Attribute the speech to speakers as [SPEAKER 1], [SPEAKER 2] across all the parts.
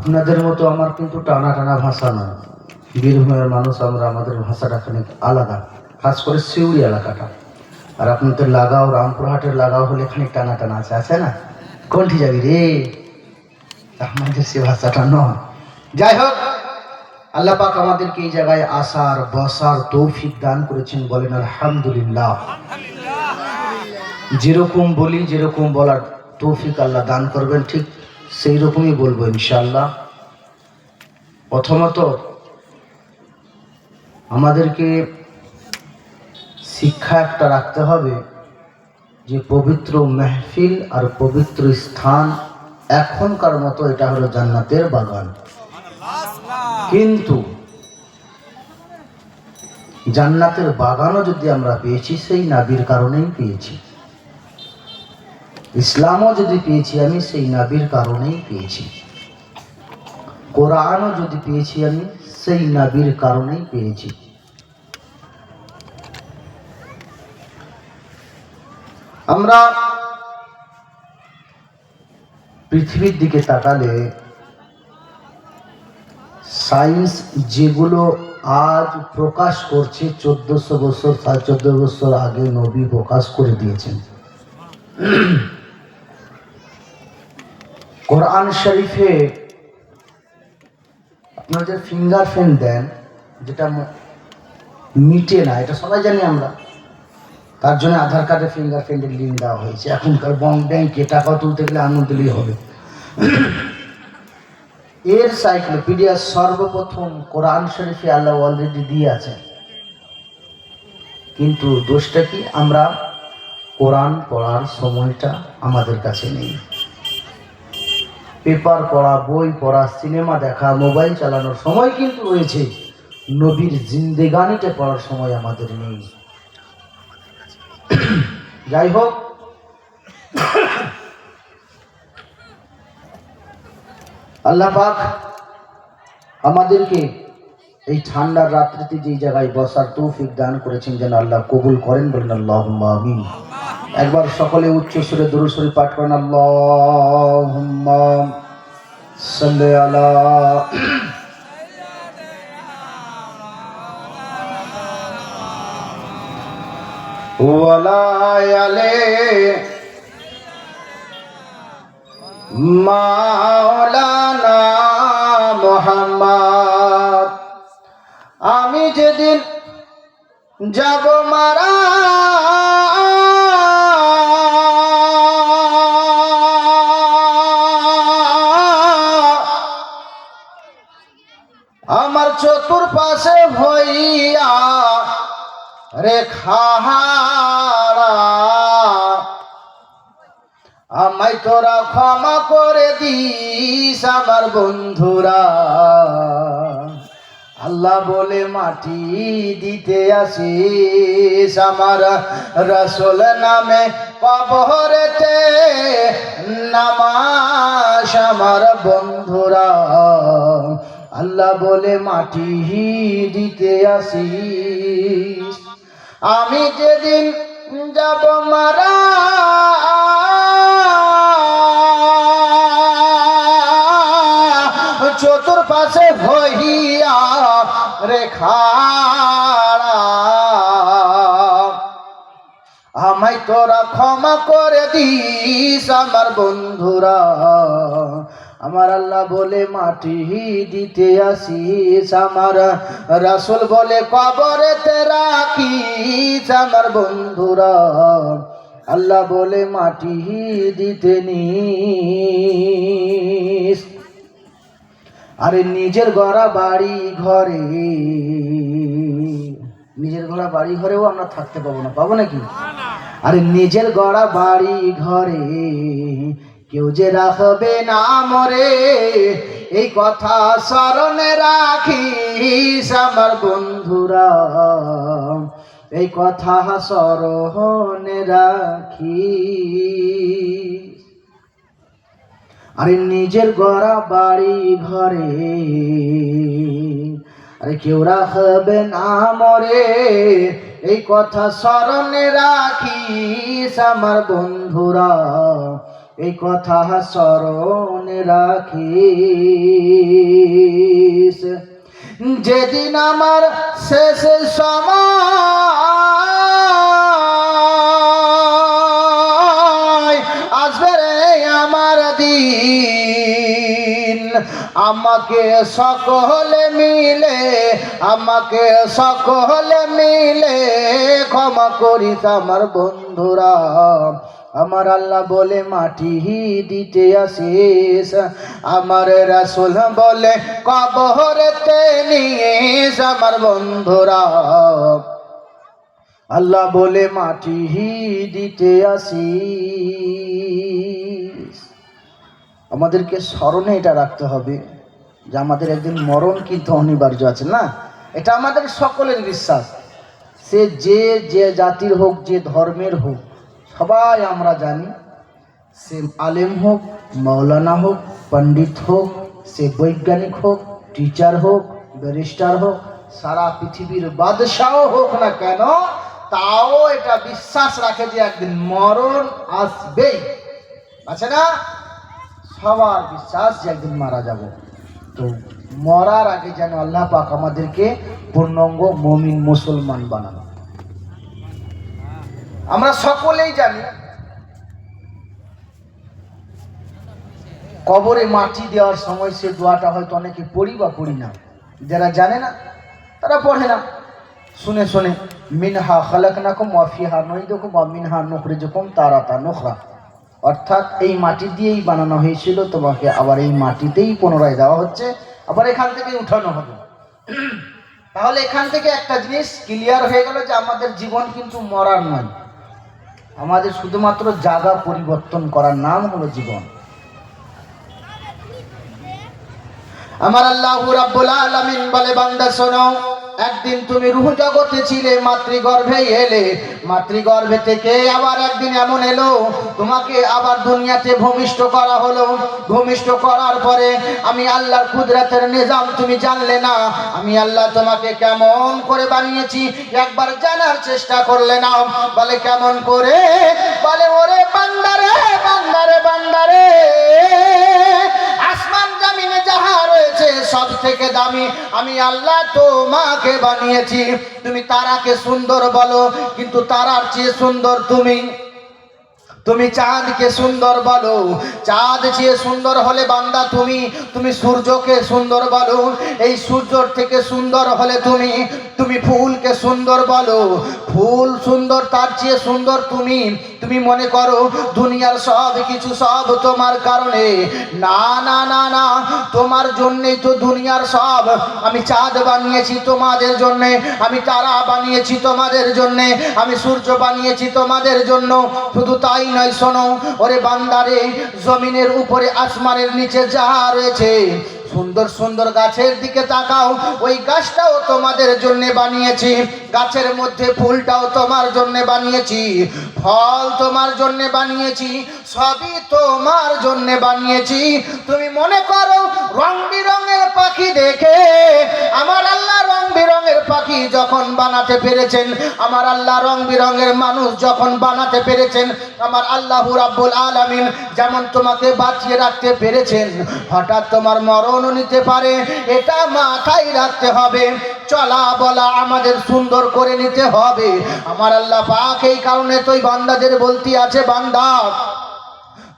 [SPEAKER 1] আপনাদের মতো আমার কিন্তু টানা টানা ভাষা না। বীরভূমের মানুষ আমরা, আমাদের ভাষাটা খানিক আলাদা, খাস করে সিউড়ি এলাকাটা। আর আপনাদের লাগাও, রামপুরহাটের লাগাও হলে খানিক টানা টানা আছে না? কোনটি যাবি রে? আমাদের সে ভাষাটা নয়। যাই হোক, আল্লাহ পাক আমাদেরকে এই জায়গায় আসার বসার তৌফিক দান করেছেন, বলেন আলহামদুলিল্লাহ। যেরকম বলি, যেরকম বলার তৌফিক আল্লাহ দান করবেন, ঠিক সেই রকমই বলবো ইনশাআল্লাহ। প্রথমত আমাদেরকে শিক্ষা একটা রাখতে হবে যে পবিত্র মেহফিল আর পবিত্র স্থান এখনকার মতো এটা হলো জান্নাতের বাগান। কিন্তু জান্নাতের বাগানও যদি আমরা পেয়েছি সেই নবীর কারণেই পেয়েছি, ইসলামও যদি পেয়েছি আমি সেই নবীর কারণেই পেয়েছি, কোরআনও যদি পেয়েছি আমি সেই নবীর কারণেই পেয়েছি। আমরা পৃথিবীর দিকে তাকালে সায়েন্স যেগুলো আজ প্রকাশ করছে 1400 বছর 14.5 বছর আগে নবী প্রকাশ করে দিয়েছেন। কোরআন শরীফে আপনারা যে ফিঙ্গারপ্রিন্ট দেন, যেটা মিটে না, এটা সবাই জানি আমরা। তার জন্য আধার কার্ডে ফিঙ্গারপ্রিন্টের লিঙ্ক দেওয়া হয়েছে। এখনকার ব্যাংকে টাকা তুলতে গেলে আঙুল দিলেই হবে। এর সাইক্লোপিডিয়া সর্বপ্রথম কোরআন শরীফে আল্লাহ অলরেডি দিয়ে আছেন। কিন্তু দোষটা কি, আমরা কোরআন পড়ার সময়টা আমাদের কাছে নেই। পেপার পড়া, বই পড়া, সিনেমা দেখা, মোবাইল চালানোর সময় কিন্তু রয়েছে, নবীর জিন্দেগানিতে পড়ার সময় আমাদের নেই। যাই হোক, আল্লাহ পাক আমাদেরকে এই ঠান্ডার রাত্রিতে যেই জায়গায় বসার তৌফিক দান করেছেন, যেন আল্লাহ কবুল করেন, বলেন আল্লাহুম্মা আমিন। একবার সকলে উচ্চ সুরে দুরূদ শরীফ পাঠ করেন, আল্লাহুম্মা সাল্লি আলা ওয়ালা আলে মাওলানা মুহাম্মদ। আমি যেদিন যাব মারা, আমার চতুর্পাশে ভইয়া রেখাহারা, আমায় তোরা ক্ষমা করে দিস আমার বন্ধুরা। আল্লাহ বলে মাটি দিতে আসিস, আমার রাসূল নামে কবরেতে নামাস আমার বন্ধুরা। আল্লাহ বলে মাটি দিতে আসিস। আমি যেদিন যাব মারা, চতুর্পাশে ভইয়া রেখাড়া, আমায় তোরা ক্ষমা করে দিস আমার বন্ধুরা। আমার আল্লাহ বলে মাটি দিতে আসিস, আমার রাসূল বলে কবরেতে রাখিস আমার বন্ধুরা। আল্লাহ বলে মাটি দিতে নিস। আরে নিজের গড়া বাড়ি ঘরে, নিজের গড়া বাড়ি ঘরেও আমরা থাকতে পাবো না, পাবো নাকি? আরে নিজের গড়া বাড়ি ঘরে কেউ যে রাখবে না মরে, এই কথা স্মরণে রাখিস আমার বন্ধুরা, এই কথা স্মরণে রাখিস। আরে নিজের গড়া বাড়ি ঘরে আরে কেউ রাখবে না মরে, এই কথা স্মরণে রাখিস আমার বন্ধুরা, এই কথা স্মরণে রাখিস। যেদিন আমার শেষ সময় আসবে রে আমার দিন, আমাকে সকলে মিলে ক্ষমা করিস আমার বন্ধুরা। আমার আল্লাহ বলে মাটি দিতে আসিস, আমার রাসূল বলে কবরেতে নিস। আমার বন্ধুরা, আল্লাহ বলে মাটি দিতে আসিস। আমাদেরকে স্মরণে এটা রাখতে হবে যে আমাদের একদিন মরণ কিন্তু অনিবার্য আছে, না? এটা আমাদের সকলের বিশ্বাস। সে যে জাতির হোক, যে ধর্মের হোক, সবাই আমরা জানি, সে আলেম হোক, মৌলানা হোক, পণ্ডিত হোক, সে বৈজ্ঞানিক হোক, টিচার হোক, ব্যারিস্টার হোক, সারা পৃথিবীর বাদশাহ হোক না কেন, তাও এটা বিশ্বাস রাখে যে একদিন মরণ আসবেই। আছে না? সবার বিশ্বাস যে একদিন মারা যাব। তো মরার আগে যেন আল্লাহ পাক আমাদেরকে পূর্ণাঙ্গ মুমিন মুসলমান বানানো। আমরা সকলেই জানি কবরে মাটি দেওয়ার সময় সে দোয়াটা হয়তো অনেকে পড়ি বা পড়ি না। যারা জানে না তারা পড়ে না, শুনে শুনে মিনহা খালাকনাকুম ওয়া ফিহা নুইদুকুম ওয়া মিনহা নুখরিজুকুম তারাতান উখরা। অর্থাৎ এই মাটি দিয়েই বানানো হয়েছিল, তোমাকে আবার এই মাটিতেই পুনরায় দেওয়া হচ্ছে, আবার এখান থেকে উঠানো হবে। তাহলে এখান থেকে একটা জিনিস ক্লিয়ার হয়ে গেল যে আমাদের জীবন কিন্তু মরার নয়, আমাদের শুধুমাত্র জায়গা পরিবর্তন করার নাম হলো জীবন। আমার আল্লাহ রাব্বুল আলামিন বলে, বান্দা শোনো, একদিন তুমি রূহ জগতে ছিলে, মাতৃগর্ভে এলে, মাতৃগর্ভে থেকে আবার একদিন এমন এলো তোমাকে আবার দুনিয়াতে ভূমিষ্ঠ করা হলো। ভূমিষ্ঠ করার পরে আমি আল্লাহর কুদরতের নিজাম তুমি জানলে না, আমি আল্লাহ তোমাকে কেমন করে বানিয়েছি একবার জানার চেষ্টা করলে না। বলে কেমন করে? বলে ওরে বান্দারে বান্দারে বান্দারে, আসমান জমিনে যাহা রয়েছে সব থেকে দামি আমি আল্লাহ তোমাকে বানিয়েছি। তুমি তারাকে সুন্দর বলো, কিন্তু তারার চেয়ে সুন্দর তুমি। তুমি চাঁদকে সুন্দর বলো, চাঁদ চেয়ে সুন্দর হলে বান্দা তুমি। তুমি সূর্যকে সুন্দর বলো, এই সূর্যর থেকে সুন্দর হলে তুমি। তুমি ফুলকে সুন্দর বলো, ফুল সুন্দর, তার চেয়ে সুন্দর তুমি। তুমি মনে করো দুনিয়ার সব কিছু সব তোমার কারণে, না না না না, তোমার জন্যই তো দুনিয়ার সব। আমি চাঁদ বানিয়েছি তোমাদের জন্যে, আমি তারা বানিয়েছি তোমাদের জন্যে, আমি সূর্য বানিয়েছি তোমাদের জন্য। শুধু তাই নয়, শোনো ওরে বান্দারে, জমিনের উপরে আসমানের নিচে যা রয়েছে সুন্দর সুন্দর গাছের দিকে তাকাও, ওই গাছটাও তোমাদের জন্য বানিয়েছি। গাছের মধ্যে ফুলটাও তোমার জন্য বানিয়েছি, ফল তোমার জন্য বানিয়েছি, সবই তোমার জন্য বানিয়েছি। তুমি মনে করো রং বিরঙের পাখি দেখে, আমার আল্লাহ রং বিরঙের পাখি যখন বানাতে পেরেছেন, আমার আল্লাহ রং বিরঙের মানুষ যখন বানাতে পেরেছেন, আমার আল্লাহ রাব্বুল আলামিন যেমন তোমাকে বাঁচিয়ে রাখতে পেরেছেন, হঠাৎ তোমার মরণ নিতে পারে, এটা মাথায় রাখতে হবে। চলা বলা আমাদের সুন্দর করে নিতে হবে। আমার আল্লাহ পাক এই কারণে তোই বান্দাদের বলতে আছে, বান্দা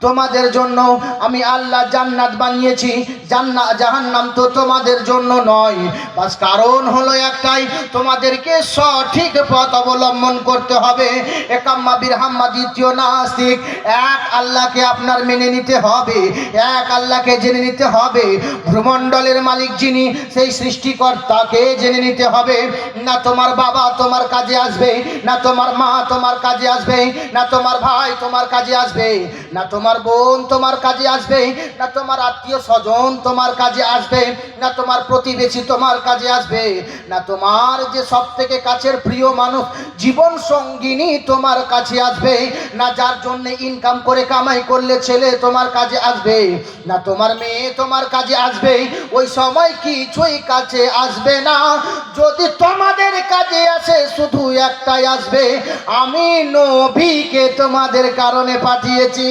[SPEAKER 1] তোমাদের জন্য আমি আল্লাহ জান্নাত বানিয়েছি, জাহান্নাম তো তোমাদের জন্য নয়। বাস কারণ হলো একটাই, তোমাদেরকে সঠিক পথ অবলম্বন করতে হবে। একাম্মা বিরহাম্মা, দ্বিতীয় নাস্তিক, এক আল্লাহকে আপনার মেনে নিতে হবে, এক আল্লাহকে জেনে নিতে হবে। ভূমণ্ডলের মালিক যিনি, সেই সৃষ্টিকর্তাকে জেনে নিতে হবে। না তোমার বাবা তোমার কাজে আসবে, না তোমার মা তোমার কাজে আসবে, না তোমার ভাই তোমার কাজে আসবে, না তোমার বোন তোমার কাজে আসবে, না তোমার আত্মীয় স্বজন তোমার কাজে আসবে, না তোমার প্রতিবেশী তোমার কাজে আসবে, না তোমার যে সব থেকে কাছের প্রিয় মানুষ জীবন সঙ্গিনী তোমার কাছে আসবে, না যার জন্য ইনকাম করে কামাই করলে ছেলে তোমার কাজে আসবে, না তোমার মেয়ে তোমার কাজে আসবে। ওই সময় কিছুই কাছে আসবে না। যদি তোমাদের কাজে আসে শুধু একটাই আসবে, আমি নবীকে তোমাদের কারণে পাঠিয়েছি।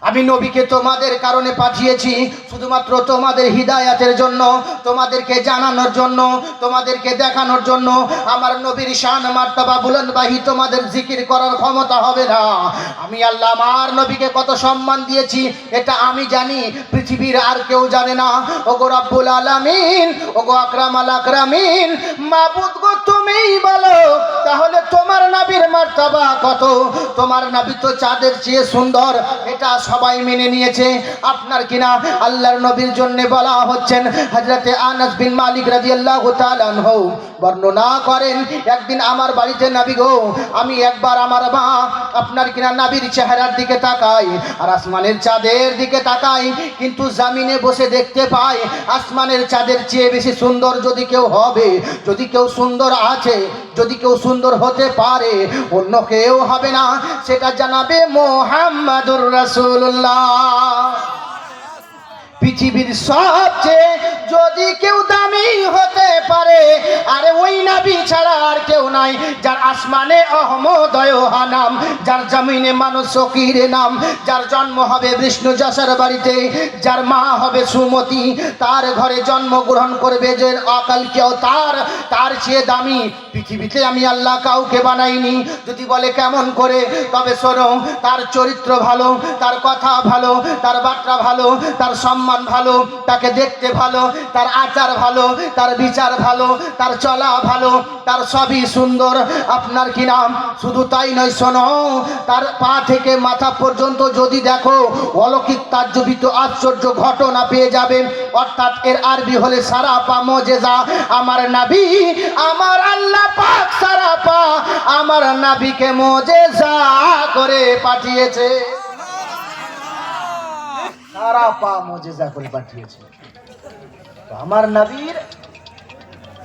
[SPEAKER 1] আমি নবীকে তোমাদের কারণে পাঠিয়েছি, শুধুমাত্র তোমাদের হিদায়াতের জন্য, তোমাদেরকে জানানোর জন্য, তোমাদেরকে দেখানোর জন্য। আমার নবীর শান মার্তাবা বুলন্দবাহী তোমাদের জিকির করার ক্ষমতা হবে না। আমি আল্লাহ আমার নবীকে কত সম্মান দিয়েছি এটা আমি জানি, পৃথিবীর আর কেউ জানে না। ওগো রব্বুল আলামিন, ওগো আকরামাল আকরামিন, মাবুদ গো তুমিই বলো তাহলে তোমার নবীর মার্তাবা কত? তোমার নবী তো চাঁদের চেয়ে সুন্দর, এটা সবাই মেনে নিয়েছে। আপনার কিনা আল্লাহর নবীর জন্য বলা হচ্ছেন। হযরতে আনাস বিন মালিক রাদিয়াল্লাহু তাআলা আনহু বর্ণনা করেন, একদিন আমার বাড়িতে নবী গো, আমি একবার আমার মা আপনার কিনা নবীর চেহারার দিকে তাকাই আর আসমানের চাঁদের দিকে তাকাই, কিন্তু জমিনে বসে দেখতে পাই আসমানের চাঁদের চেয়ে বেশি সুন্দর যদি কেউ হবে, যদি কেউ সুন্দর আছে, যদি কেউ সুন্দর হতে পারে, অন্য কেউ হবে না, সেটা জানাবে মুহাম্মাদুর রাসূলুল্লাহ। পৃথিবীর সবচেয়ে যদি কেউ দামি হতে পারে, আরে ওই নবী ছাড়া আর কেউ নাই, যার আসমানে অহমদয় নাম, যার জমিনে মানুষ সকিরে নাম, যার জন্ম হবে বিষ্ণু যশোর বাড়িতে, যার মা হবে সুমতি, তার ঘরে জন্মগ্রহণ করবে যে অকাল কেউ, তার চেয়ে দামি পৃথিবীতে আমি আল্লাহ কাউকে বানাইনি। যদি বলে কেমন করে, তবে শোনো, তার চরিত্র ভালো, তার কথা ভালো, তার বার্তা ভালো, তার সম্মান ভালো, তাকে দেখতে ভালো, তার আচার ভালো, তার বিচার ভালো, তার চলা ভালো, তার সবই সুন্দর। আপনার কি নাম? শুধু তাই নয়, শোনো, তার পা থেকে মাথা পর্যন্ত যদি দেখো অলৌকিক তাজ্জবিত আশ্চর্য ঘটনা পেয়ে যাবে। অর্থাৎ এর আরবি হলে সারা পা মজেজা। আমার নবী, আমার আল্লাহ পাক সারা পা আমার নবীকে মজেজা করে পাঠিয়েছে, সারা পা মজেজা করে পাঠিয়েছে। আমার নবীর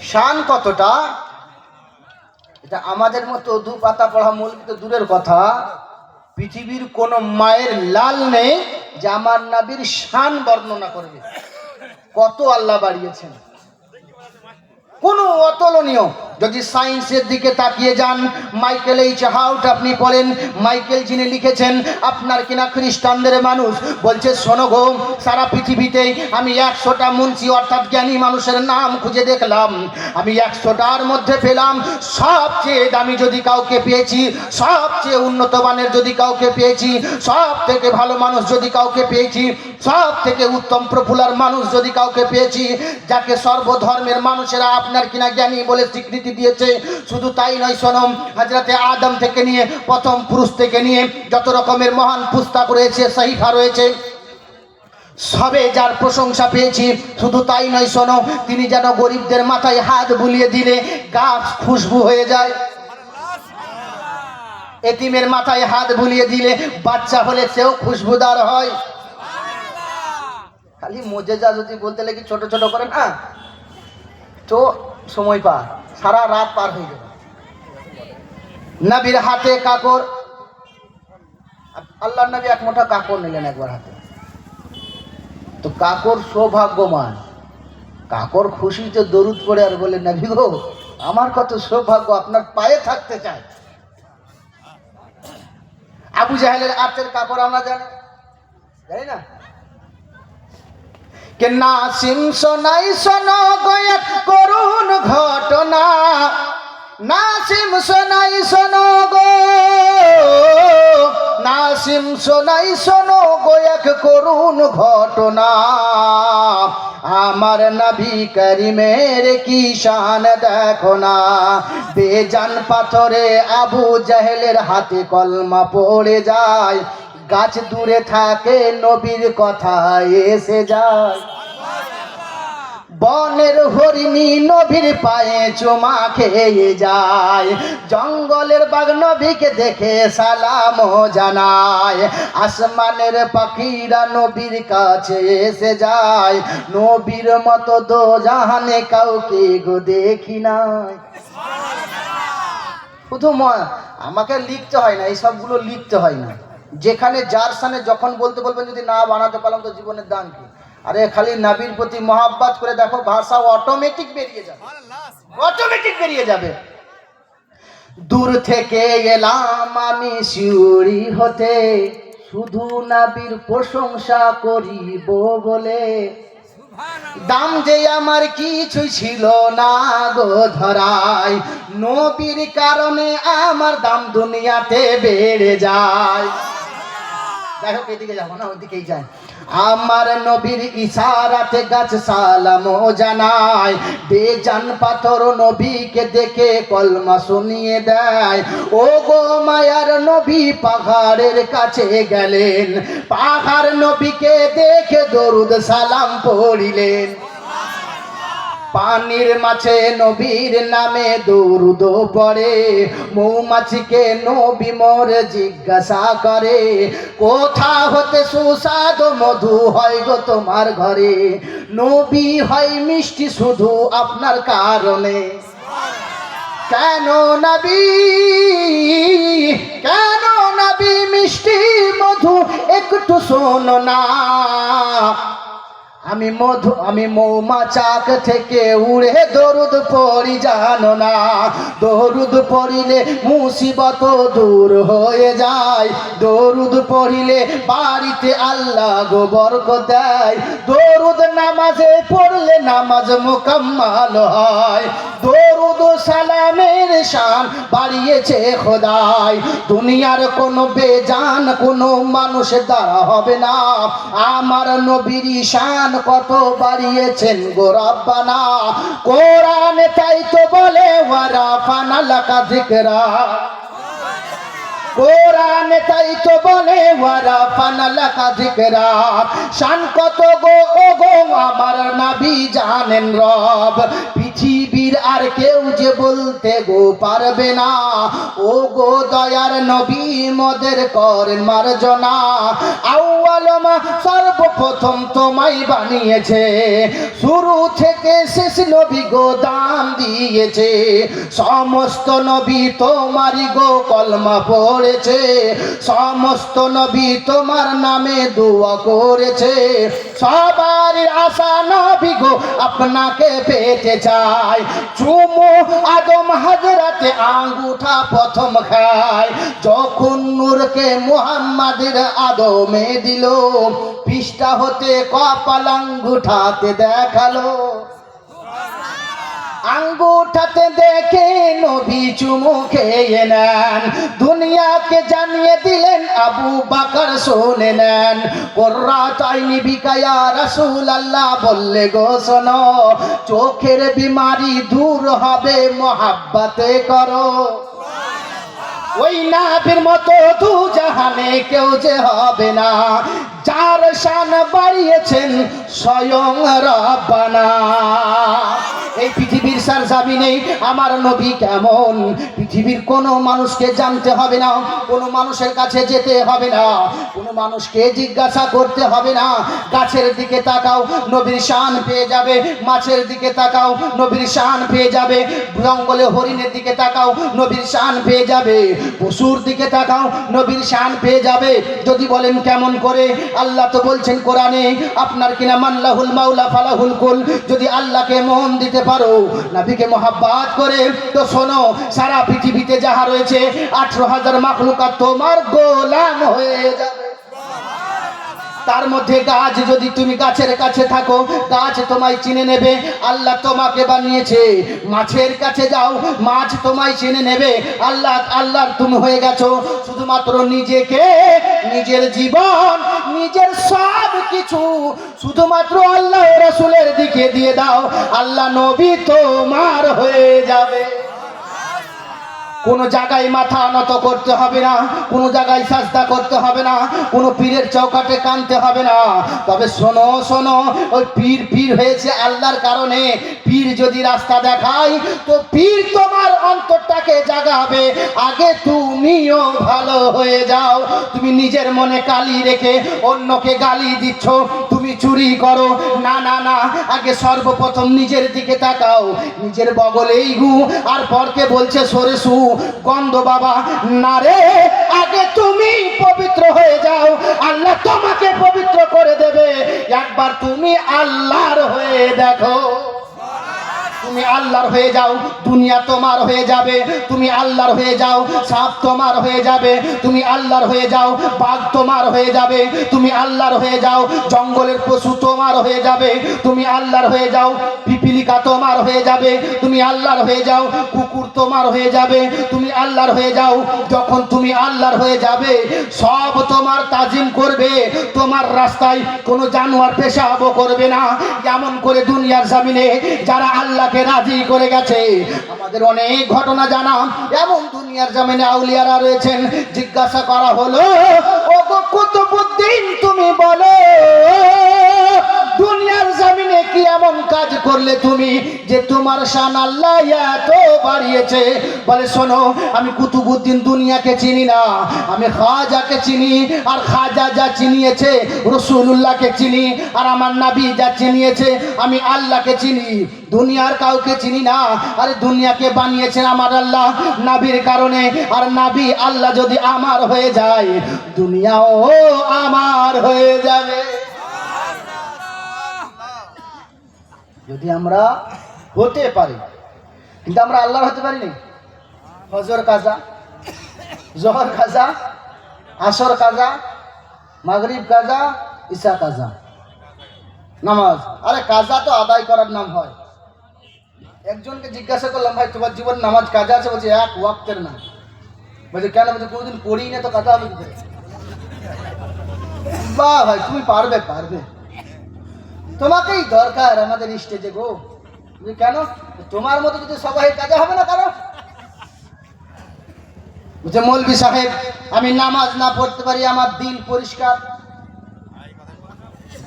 [SPEAKER 1] শান কতটা, এটা আমাদের মতো দু পাতা পড়া মৌলবি তো দূরের কথা, পৃথিবীর কোন মায়ের লাল নেই যে আমার নবীর শান বর্ণনা করবে। কত আল্লাহ বাড়িয়েছেন, কোন অতুলনীয়। যদি সায়েন্সের দিকে তাকিয়ে যান, মাইকেল এইচ হাউট আপনি পড়েন, মাইকেল যিনি লিখেছেন, আপনার কিনা খ্রিস্টানদের মানুষ বলছে, শোনো গো, সারা পৃথিবীতে আমি 100টা মুন্সি অর্থাৎ জ্ঞানী মানুষের নাম খুঁজে দেখলাম, আমি 100টার মধ্যে পেলাম সবচেয়ে দামি যদি কাউকে পেয়েছি, সবচেয়ে উন্নত মানের যদি কাউকে পেয়েছি, সব থেকে ভালো মানুষ যদি কাউকে পেয়েছি, সব থেকে উত্তম প্রফুলার মানুষ যদি কাউকে পেয়েছি, যাকে সর্বধর্মের মানুষেরা আপনার কিনা জ্ঞানী বলে স্বীকৃতি দিয়েছে। শুধু তাই নয়, শোনম, হযরতে আদম থেকে নিয়ে প্রথম পুরুষ থেকে নিয়ে যত রকমের মহান পুস্তক রয়েছে, সহিফা রয়েছে, সবে যার প্রশংসা পেয়েছি। শুধু তাই নয়, শোনো, তিনি যেন গরিবদের মাথায় হাত বুলিয়ে দিলে গাছ খুশবু হয়ে যায়, এতিমের মাথায় হাত বুলিয়ে দিলে বাচ্চা হলে সেও খুশবুদার হয়। খালি মজেজা যদি বলতে লাগি ছোট ছোট করে না, তো সময় পার, সারা রাত পার হয়ে যাবে। নবীর হাতে কাকর, আল্লাহর নবী এক মুঠা কাকর নিলেন একবার হাতে, তো কাকর সৌভাগ্যমান, কাকর খুশিতে দরুদ পড়ে আর বলে, নবী গো, আমার কত সৌভাগ্য, আপনার পায়ে থাকতে চাই। আবু জাহেলের হাতের কাকর আমরা জানি না, কে নাসিম শোনাই শোনো গো এক করুণ ঘটনা, নাসিম শোনাই শোনো গো, নাসিম শোনাই শোনো গো এক করুণ ঘটনা, আমার নবী করিমের কি শান দেখো না। বেজান পাথরে আবু জাহেলের হাতে কলমা পড়ে যায়, গাছ দূরে থাকে নবীর কথা এসে যায়, বনের হরিণী নবীর পায়ে চুমা খেয়ে যায়, জঙ্গলের বাঘ নবীকে দেখে সালাম জানায়, আসমানের পাখিরা নবীর কাছে এসে যায়, নবীর মতো দো জাহানে কাউকে গো দেখি নাই। শুধু আমাকে লিখতে হয় না, এই সবগুলো লিখতে হয় না, যেখানে যার সামনে যখন বলতে বলবেন যদি না বানাতে পারলাম তো জীবনের দান কি। আরে খালি নবীর প্রতি মহাব্বত করে দেখো, ভাষা অটোমেটিক বেরিয়ে যাবে, অটোমেটিক বেরিয়ে যাবে। দূর থেকে এলাম আমি শিউরি হতে, শুধু নবীর প্রশংসা করিব বলে দাম যে আমার কিছু ছিল না গো ধরায়, নবীর কারণে আমার দাম দুনিয়াতে বেড়ে যায়। যাই হোক, এদিকে যাবো না, ওইদিকেই যাই। আমার নবীর ইশারাতে গাছ সালামও জানায়, বেজান পাথর নবীকে দেখে কলমা শুনিয়ে দেয়। ও গো মায়ার নবী পাহাড়ের কাছে গেলেন, পাহাড় নবীকে দেখে দরুদ সালাম পড়িলেন। পানির মাছে নবীর নামে দরুদ পড়ে, মৌমাছিকে নবী মোর জিজ্ঞাসা করে, কোথা হতে সুস্বাদ মধু হয় গো তোমার ঘরে, নবী হয় মিষ্টি শুধু আপনার কারণে। কেন নবী, কেন নবী মিষ্টি মধু একটু শোনো না, আমি মৌমাছাক থেকে উড়ে দরুদ পড়ি জানো না, দরুদ পড়িলে মুসিবত দূর হয়ে যায়, দরুদ পড়িলে বাড়িতে আল্লাহ গো বরকত দেয়, দরুদ নামাজে পড়লে নামাজ মুকাম্মাল হয়, দরুদ সালামের শান বাড়িয়েছে খোদাই, দুনিয়ার কোনো বেজান কোনো মানুষ দ্বারা হবে না, আমার নবীর শান কত বাড়িয়েছেন গো রব্বানা। কোরআনে তাই তো বলে ওয়ারাফানা লাকা যিকরা, কোরআনে তাই তো বলে ওয়ারাফানা লাকা যিকরা, শান কত গো ও গো আমার নবী জানেন রব, পৃথিবীর আর কেউ যে বলতে গো পারবে না, ও গো দয়ার নবী মোদের করেন মার্জনা, আউয়াল মা সর্বপ্রথম তোমায় বানিয়েছে, শুরু থেকে শেষ নবী গো দাম দিয়েছে, সমস্ত নবী তোমারই গো কলমা পড়েছে, সমস্ত নবী তোমার নামে দোয়া করেছে, সবার আশা নবী গো আপনাকে পেতে চায়, চুমু আদম হযরতে আঙ্গুঠা প্রথম খায়, যখন নূরকে মুহাম্মাদের আদমে দিল, পৃষ্ঠা হতে কপাল আঙ্গুঠাতে দেখালো, আঙ্গুঠাতে দেখে নবী চুমু খেয়ে নেন, দুনিয়াকে জানিয়ে দিলেন আবু বকর শুনে নেন, কুররাত আইনি বিকা ইয়া রাসূলুল্লাহ বললে গো শোনো, চোখের বিমারি দূর হবে মোহাব্বতে করো, ওই নবীর মতো দু জাহানে কেউ যে হবে না, যার শান বাড়িয়েছেন স্বয়ং রব্বানা। এই পৃথিবীর সারজামিনে আমার নবী কেমন, পৃথিবীর কোনো মানুষকে জানতে হবে না, কোনো মানুষের কাছে যেতে হবে না, কোনো মানুষকে জিজ্ঞাসা করতে হবে না, গাছের দিকে তাকাও নবীর শান পেয়ে যাবে, মাছের দিকে তাকাও নবীর শান পেয়ে যাবে, জঙ্গলে হরিণের দিকে তাকাও নবীর শান পেয়ে যাবে, পশুর দিকে তাকাও নবীর শান পেয়ে যাবে। যদি বলেন কেমন করে, আল্লাহ তো বলছেন কোরআনে, আপনার কিনা মাল্লাহুল মাওলা ফালাহুল কুল, যদি আল্লাহকে মন দিতে পারো, নবীকে মহাব্বত করে, তো শোনো সারা পৃথিবীতে যাহা রয়েছে 18,000 মাখলুকাত তোমার গোলাম হয়ে যাবে। তার মধ্যে গাছ, যদি তুমি গাছের কাছে থাকো গাছ তোমায় চিনে নেবে, আল্লাহ তোমাকে বানিয়েছে। মাছের কাছে যাও, মাছ তোমায় চিনে নেবে, আল্লাহর তুমি হয়ে গেছো। শুধুমাত্র নিজেকে, নিজের জীবন, নিজের সব কিছু শুধুমাত্র আল্লাহ রাসূলের দিকে দিয়ে দাও, আল্লাহ নবী তোমার হয়ে যাবে। কোনো জায়গায় মাথা নত করতে হবে না, কোনো জায়গায় সাজদা করতে হবে না, কোনো পীরের চৌকাটে কানতে হবে না। তবে শোনো শোনো, ওই পীর হয়েছে আল্লাহর কারণে। পীর যদি রাস্তা দেখায় তো পীর তোমার অন্তরটাকে জাগাবে। আগে তুমিও ভালো হয়ে যাও। তুমি নিজের মনে কালি রেখে অন্যকে গালি দিচ্ছ, তুমি চুরি করো, না না না, আগে সর্বপ্রথম নিজের দিকে তাকাও। নিজের বগলেই গু আর পরকে বলছে সরে সু, গন্ধ বাবা না রে। আগে তুমি পবিত্র হয়ে যাও, আল্লাহ তোমাকে পবিত্র করে দেবে। একবার তুমি আল্লাহর হয়ে দেখো। তুমি আল্লাহর হয়ে যাও, দুনিয়া তোমার হয়ে যাবে। তুমি আল্লাহর হয়ে যাও, সাপ তোমার হয়ে যাবে। তুমি আল্লাহর হয়ে যাও, বাঘ তোমার হয়ে যাবে। তুমি আল্লাহর হয়ে যাও, জঙ্গলের পশু তোমার হয়ে যাবে। তুমি আল্লাহর হয়ে যাও, পিপিলিকা তোমার হয়ে যাবে। তুমি আল্লাহর হয়ে যাও, কুকুর তোমার হয়ে যাবে। তুমি আল্লাহর হয়ে যাও। যখন তুমি আল্লাহর হয়ে যাবে, সব তোমার তাজিম করবে। তোমার রাস্তায় কোনো জানোয়ার পেশাব করবে না। যেমন করে দুনিয়ার জমিনে যারা আল্লাহকে রাজি করে গেছে, আমাদের অনেক ঘটনা জানা। এমন দুনিয়ার জমিনে আউলিয়ারা রয়েছেন। জিজ্ঞাসা করা হলো, ও গো কুতুবউদ্দিন, তুমি বলো দুনিয়ার জমিনে কি এমন কাজ করলে তুমি যে তোমার শান আল্লাহ এত বাড়িয়েছে? বলে, শোনো, আমি কুতুবউদ্দিন দুনিয়াকে চিনি না, আমি খাজাকে চিনি। আর খাজা যা চিনিয়েছে রাসূলুল্লাহকে চিনি, আর আমার নবী যা চিনিয়েছে আমি আল্লাহকে চিনি। দুনিয়ার কাউকে চিনি না। আরে দুনিয়াকে বানিয়েছেন আমার আল্লাহ নবীর কারণে। আর নবী আল্লাহ যদি আমার হয়ে যায়, দুনিয়াও আমার হয়ে যাবে। যদি আমরা হতে পারি, কিন্তু আমরা আল্লাহর হতে পারিনি। ফজর কাজা, জোহর কাজা, আসর কাজা, মাগরিব কাজা, ইশা কাজা, নামাজ। আরে কাজা তো আদায় করার নাম হয়। একজনকে জিজ্ঞাসা করলাম, ভাই তোমার জীবন নামাজ কাজা আছে? বলছে এক ওয়াক্তের নাম। বলছে কেন? বলছে কোনোদিন পড়ি না তো কাজা হবে কি করে? বাহ ভাই, তুমি পারবে, পারবে, তোমাকেই দরকার আমাদের স্টেজে গো। কেন? তোমার মতো যদি সবাই কাজা হবে না কারো। বলছে মৌলভী সাহেব, আমি নামাজ না পড়তে পারি, আমার দিল পরিষ্কার।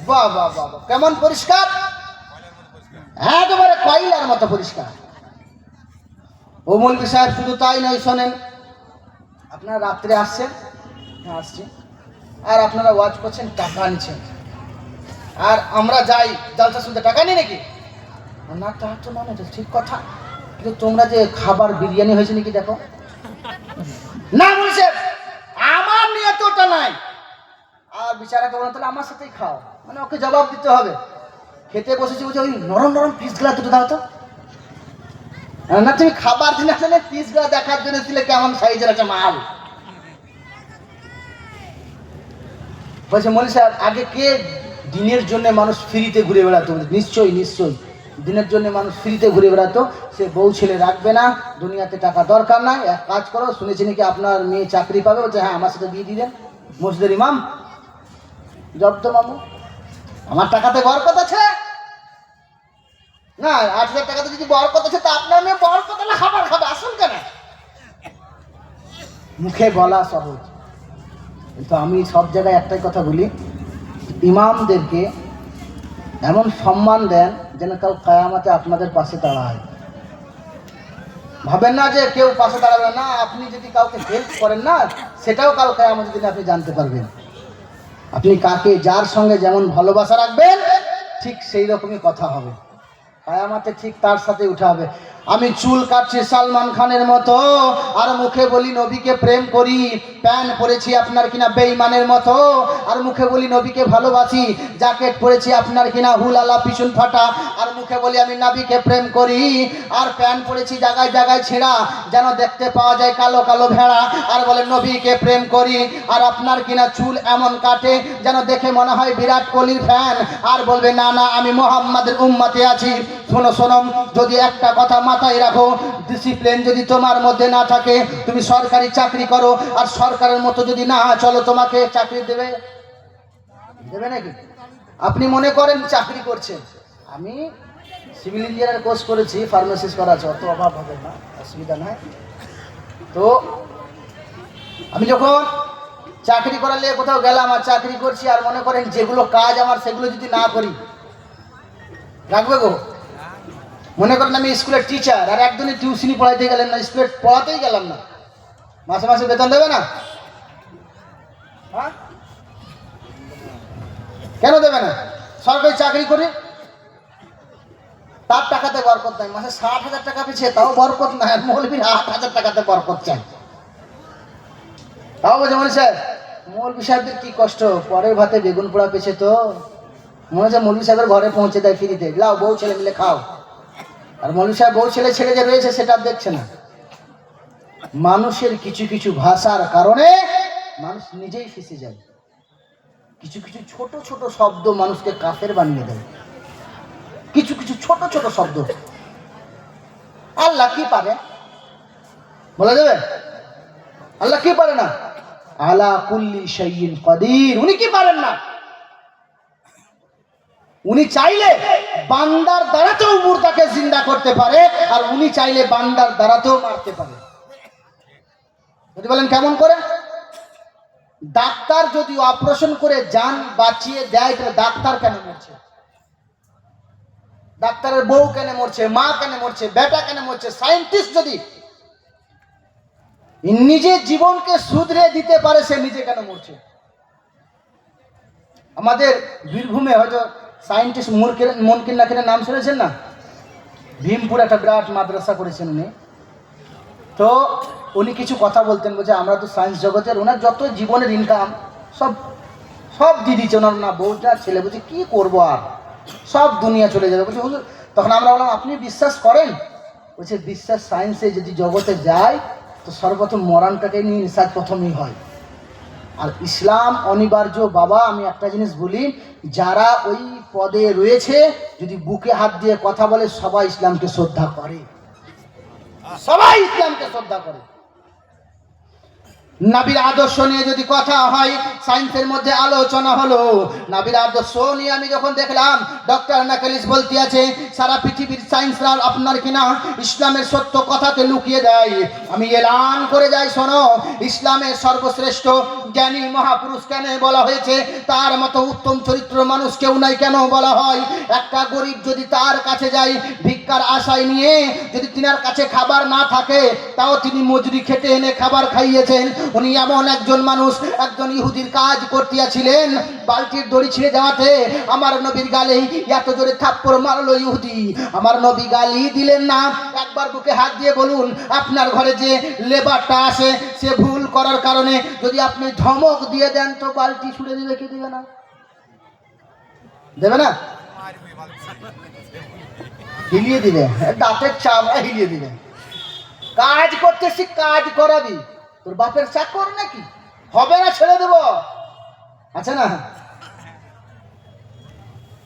[SPEAKER 1] বাহ বাহ বাহ, কেমন পরিষ্কার? একেবারে কয়লার মতো পরিষ্কার। ও মৌলভী সাহেব, শুধু তাই নয়, শোনেন, আপনারা রাত্রে আসছেন, আসছি, আর আপনারা ওয়াজ করছেন, টাকা নিচ্ছেন, আর আমরা যাই জালসা শুনতে, টাকা নেই নাকি? না, তা তো না, ঠিক কথা, কিন্তু তোমরা যে খাবার বিরিয়ানি হয়েছে নাকি দেখো না। বলছে আমার নিয়ে তো ওটা নাই। আর বিচারাকে বলেন, তাহলে আমার সাথেই খাও। মানে ওকে জবাব দিতে হবে। খেতে বসেছি, বলছে ওই নরম নরম পিসগুলা দুটো দাও তো। না, তুমি খাবার দিন আসলে পিসগুলা দেখার জন্য ছিলে কেমন সাইজের আছে মাল। বলছে মৌলভী সাহেব, আগে কে দিনের জন্য মানুষ ফ্রিতে ঘুরে বেড়াতো? নিশ্চয়ই নিশ্চয়ই, দিনের জন্য মানুষ ফ্রিতে ঘুরে বেড়াতো। সে বউ ছেলে রাখবে না, দুনিয়াতে টাকা দরকার নাই, এক কাজ করো, শুনেছি নাকি আপনার মেয়ে চাকরি পাবে। বলছে হ্যাঁ, আমার সাথে বিয়ে দিলেন মসজিদের ইমাম। জব্দ মামু, আমার টাকাতে বরকত আছে না? ৮,০০০ টাকাতে যদি বরকত আছে, তা আপনার মেয়ে বরকত না খাবার খাবে? আসুন কেন? মুখে বলা সহজ, কিন্তু আমি সব জায়গায় একটাই কথা বলি, ইমামদেরকে এমন সম্মান দেন যেন কাল কিয়ামতে আপনাদের পাশে দাঁড়ায়। ভাবেন না যে কেউ পাশে দাঁড়াবে না। আপনি যদি কাউকে হেল্প করেন না, সেটাও কাল কিয়ামতের দিনে আপনি জানতে পারবেন। আপনি কাকে, যার সঙ্গে যেমন ভালোবাসা রাখবেন, ঠিক সেই রকমই কথা হবে। কিয়ামতে ঠিক তার সাথে উঠা হবে। আমি চুল কাটছি সালমান খানের মতো, আর মুখে বলি নবীকে প্রেম করি। প্যান্ট পরেছি আপনার কিনা বেঈমানের মতো, আর মুখে বলি নবীকে ভালোবাসি। জ্যাকেট পরেছি আপনার কিনা হুলালা পিছন ফাটা, আর মুখে বলি আমি নবীকে প্রেম করি। আর প্যান্ট পরেছি জায়গায় জায়গায় ছেঁড়া, যেন দেখতে পাওয়া যায় কালো কালো ভেড়া, আর বলে নবীকে প্রেম করি। আর আপনার কিনা চুল এমন কাটে যেন দেখে মনে হয় বিরাট কোহলির ফ্যান, আর বলবে না না, আমি মুহাম্মাদের উম্মতে আছি। শোনো শোনো, যদি একটা কথা মাথায় রাখো, ডিসিপ্লিন যদি তোমার মধ্যে না থাকে, তুমি সরকারি চাকরি করো, আর সরকারের মতো যদি না চলো, তোমাকে চাকরি দেবে দেবে নাকি? আপনি মনে করেন চাকরি করছেন, আমি সিভিল ইঞ্জিনিয়ার কোর্স করেছি, ফার্মাসিস্ট করা আছে, অত অভাব হবে না, অসুবিধা নাই। তো আমি যখন চাকরি করার লিগে কোথাও গেলাম, আর চাকরি করছি, আর মনে করেন যেগুলো কাজ আমার সেগুলো যদি না করি, রাখবে গো? মনে করেন আমি স্কুলের টিচার, আর একদিনই টিউশনি পড়াইতে গেলেন না, স্কুলে পড়াতেই গেলাম না, মাসে মাসে বেতন দেবে না? হ্যাঁ, কেন দেবে না? সরকারি চাকরি করি, তার টাকাতে বরকত নাই, মাসে ৬০,০০০ টাকা পেয়েছে, তাও বরকত নাই। আর মৌলবীর ৮,০০০ টাকাতে বরকত চাই, তাও বোঝে মনে স্যার। মৌলবী সাহেবদের কি কষ্ট, পরের ভাতে বেগুন পোড়া পেয়েছে তো মনে হচ্ছে মৌলবী সাহেবের ঘরে পৌঁছে দেয় ফ্রিতে, লাও বউ ছেলে মিলে খাও। আর মৌলভী সাহেব বউ ছেলে ছেলে যে রয়েছে সেটা দেখছে না। মানুষের কিছু কিছু ভাষার কারণে মানুষ নিজেই ফেঁসে যায়। কিছু কিছু ছোট ছোট শব্দ মানুষকে কাফের বানিয়ে দেয়। কিছু কিছু ছোট ছোট শব্দ আল্লাহ কি পারে বলা যাবে? আল্লাহ কি পারে না? আলা কুল্লি শাইইন কাদির। উনি কি পারেন না? উনি চাইলে বান্দার দ্বারাতেও মুর্দাকে জিন্দা করতে পারে, আর উনি চাইলে বান্দার দ্বারাতেও মারতে পারে। যদি বলেন কেমন করে? ডাক্তার যদি অপারেশন করে জান বাঁচিয়ে দেয়, তাহলে ডাক্তার কেন মরছে? ডাক্তারের বউ কেন মরছে? মা কেন মরছে? বেটা কেন মরছে? সায়েন্টিস্ট যদি নিজের জীবনকে শুধরে দিতে পারে, সে নিজে কেন মরছে? আমাদের বীরভূমে হয়তো সায়েন্টিস্ট মনকিন নাকিনের নাম শুনেছেন না? ভীমপুর একটা বিরাট মাদ্রাসা করেছেন উনি। তো উনি কিছু কথা বলতেন, বলছে আমরা তো সায়েন্স জগতের, ওনার যত জীবনের ইনকাম সব সব দিয়ে দিচ্ছে ওনার না বউটা ছেলে। বলছে কি করবো আর, সব দুনিয়া চলে যাবে। বলছে হুজুর, তখন আমরা বললাম আপনি বিশ্বাস করেন? বলছে বিশ্বাস সায়েন্সে যদি জগতে যায় তো সর্বপ্রথম মরানটাকে নিয়ে নিঃশ্বাস প্রথমেই হয়। আর ইসলাম অনিবার্য বাবা। আমি একটা জিনিস বলি, যারা ওই পদে রয়েছে যদি বুকে হাত দিয়ে কথা বলে, সবাই ইসলামকে শ্রদ্ধা করে, সবাই ইসলামকে শ্রদ্ধা করে। নবীর আদর্শ নিয়ে যদি কথা হয়, সায়েন্সের মধ্যে আলোচনা হলো, নবীর আদর্শ নিয়ে আমি যখন দেখলাম ডক্টর নাকালিস বলতে আছে সারা পৃথিবীর সায়েন্সরা আপনার কিনা ইসলামের সত্য কথাকে লুকিয়ে দেয়, আমি এলান করে যাই, শোনো, ইসলামের সর্বশ্রেষ্ঠ জ্ঞানী মহাপুরুষ কেন বলা হয়েছে? তার মতো উত্তম চরিত্র মানুষ কেউ নাই কেন বলা হয়? একটা গরিব যদি তার কাছে যায় ভিক্ষার আশায় নিয়ে, যদি তিনার কাছে খাবার না থাকে তাও তিনি মজুরি খেটে এনে খাবার খাইয়েছেন। উনি এমন একজন মানুষ, একজন ইহুদির কাজ করতেছিলেন, বালতির দড়ি ছিঁড়ে যাওয়াতে আমার নবীর গালে এত জোরে থাপ্পড় মারলো ইহুদি, আমার নবী গালি দিলেন না। একবার বুকে হাত দিয়ে বলুন, আপনার ঘরে যে লেবারটা আসে সে ভুল করার কারণে যদি আপনি ধমক দিয়ে দেন তো বালতি ছুঁড়ে দিবে কি দিবে না? দেবে না? হিলিয়ে দিবে, দাঁতের চামড়া হিলিয়ে দিবে। কাজ করতেছি, কাজ করাবি, তোর বাপের চাকর নাকি? হবে না, ছেড়ে দেব, আচ্ছা না?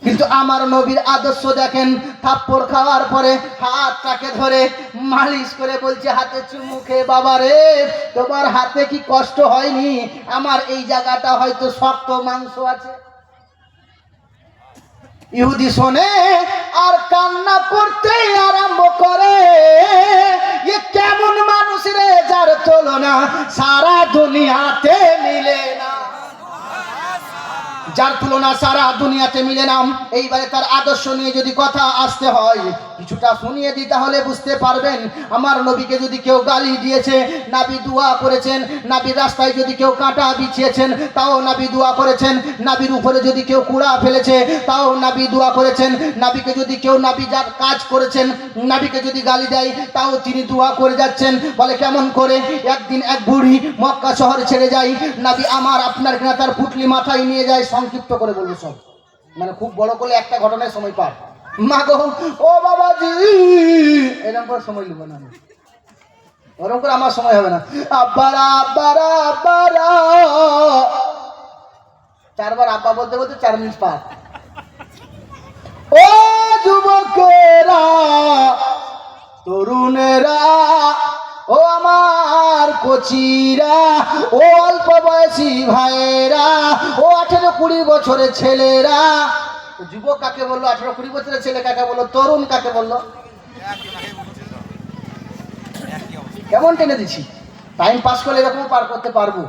[SPEAKER 1] কিন্তু আমার নবীর আদর্শ দেখেন, থাপ্পড় খাওয়ার পরে হাতটাকে ধরে মালিশ করে বলছে হাতে চুমু খেয়ে, বাবা রে তোমার হাতে কি কষ্ট হয়নি? আমার এই জায়গাটা হয়তো শক্ত মাংস আছে। ইহুদি শোনে আর কান্না করতে আরম্ভ করে, এ কেমন মানুষ রে যার তুলনা সারা দুনিয়াতে মিলে না, যার তুলনা সারা দুনিয়াতে মিলে না। এইবারে তার আদর্শ নিয়ে যদি কথা আসতে হয়, কিছুটা শুনিয়ে দিই, তাহলে বুঝতে পারবেন। আমার নবীকে যদি কেউ গালি দিয়েছে, নবী দোয়া করেছেন। নবীর রাস্তায় যদি কেউ কাঁটা বিছিয়েছেন, তাও নবী দোয়া করেছেন। নবীর উপরে যদি কেউ কুড়া ফেলেছে, তাও নবী দোয়া করেছেন। নবীকে যদি কেউ, নবী যার কাজ করেছেন, নবীকে যদি গালি দেয়, তাও তিনি দোয়া করে যাচ্ছেন। বলে কেমন করে? একদিন এক বুড়ি মক্কা শহর ছেড়ে যায়, নবী আমার আপনার কিনা তার পুটলি মাথায় নিয়ে যায়। সংক্ষিপ্ত করে বলবো সব, মানে খুব বড় করে একটা ঘটনায় সময় পার। মা গো, ও বাবাজি, এরকম করে সময় নেব না, ওরকম করে আমার সময় হবে না। আব্বারা আব্বারা আব্বারা, চারবার আব্বা বলতে বলতে 4 মিনিট পার। ও যুবকেরা, তরুণেরা, ও আমার কচিরা, ও অল্প বয়সী ভাইয়েরা, ও 18-20 বছরের ছেলেরা। যুবক কাকে বললো? 18-20 বছরের ছেলে কাকে বললো? তরুণ কাকে বললো? কেমন টেনে দিচ্ছি? টাইম পাস করলে এরকম পার করতে পারবো।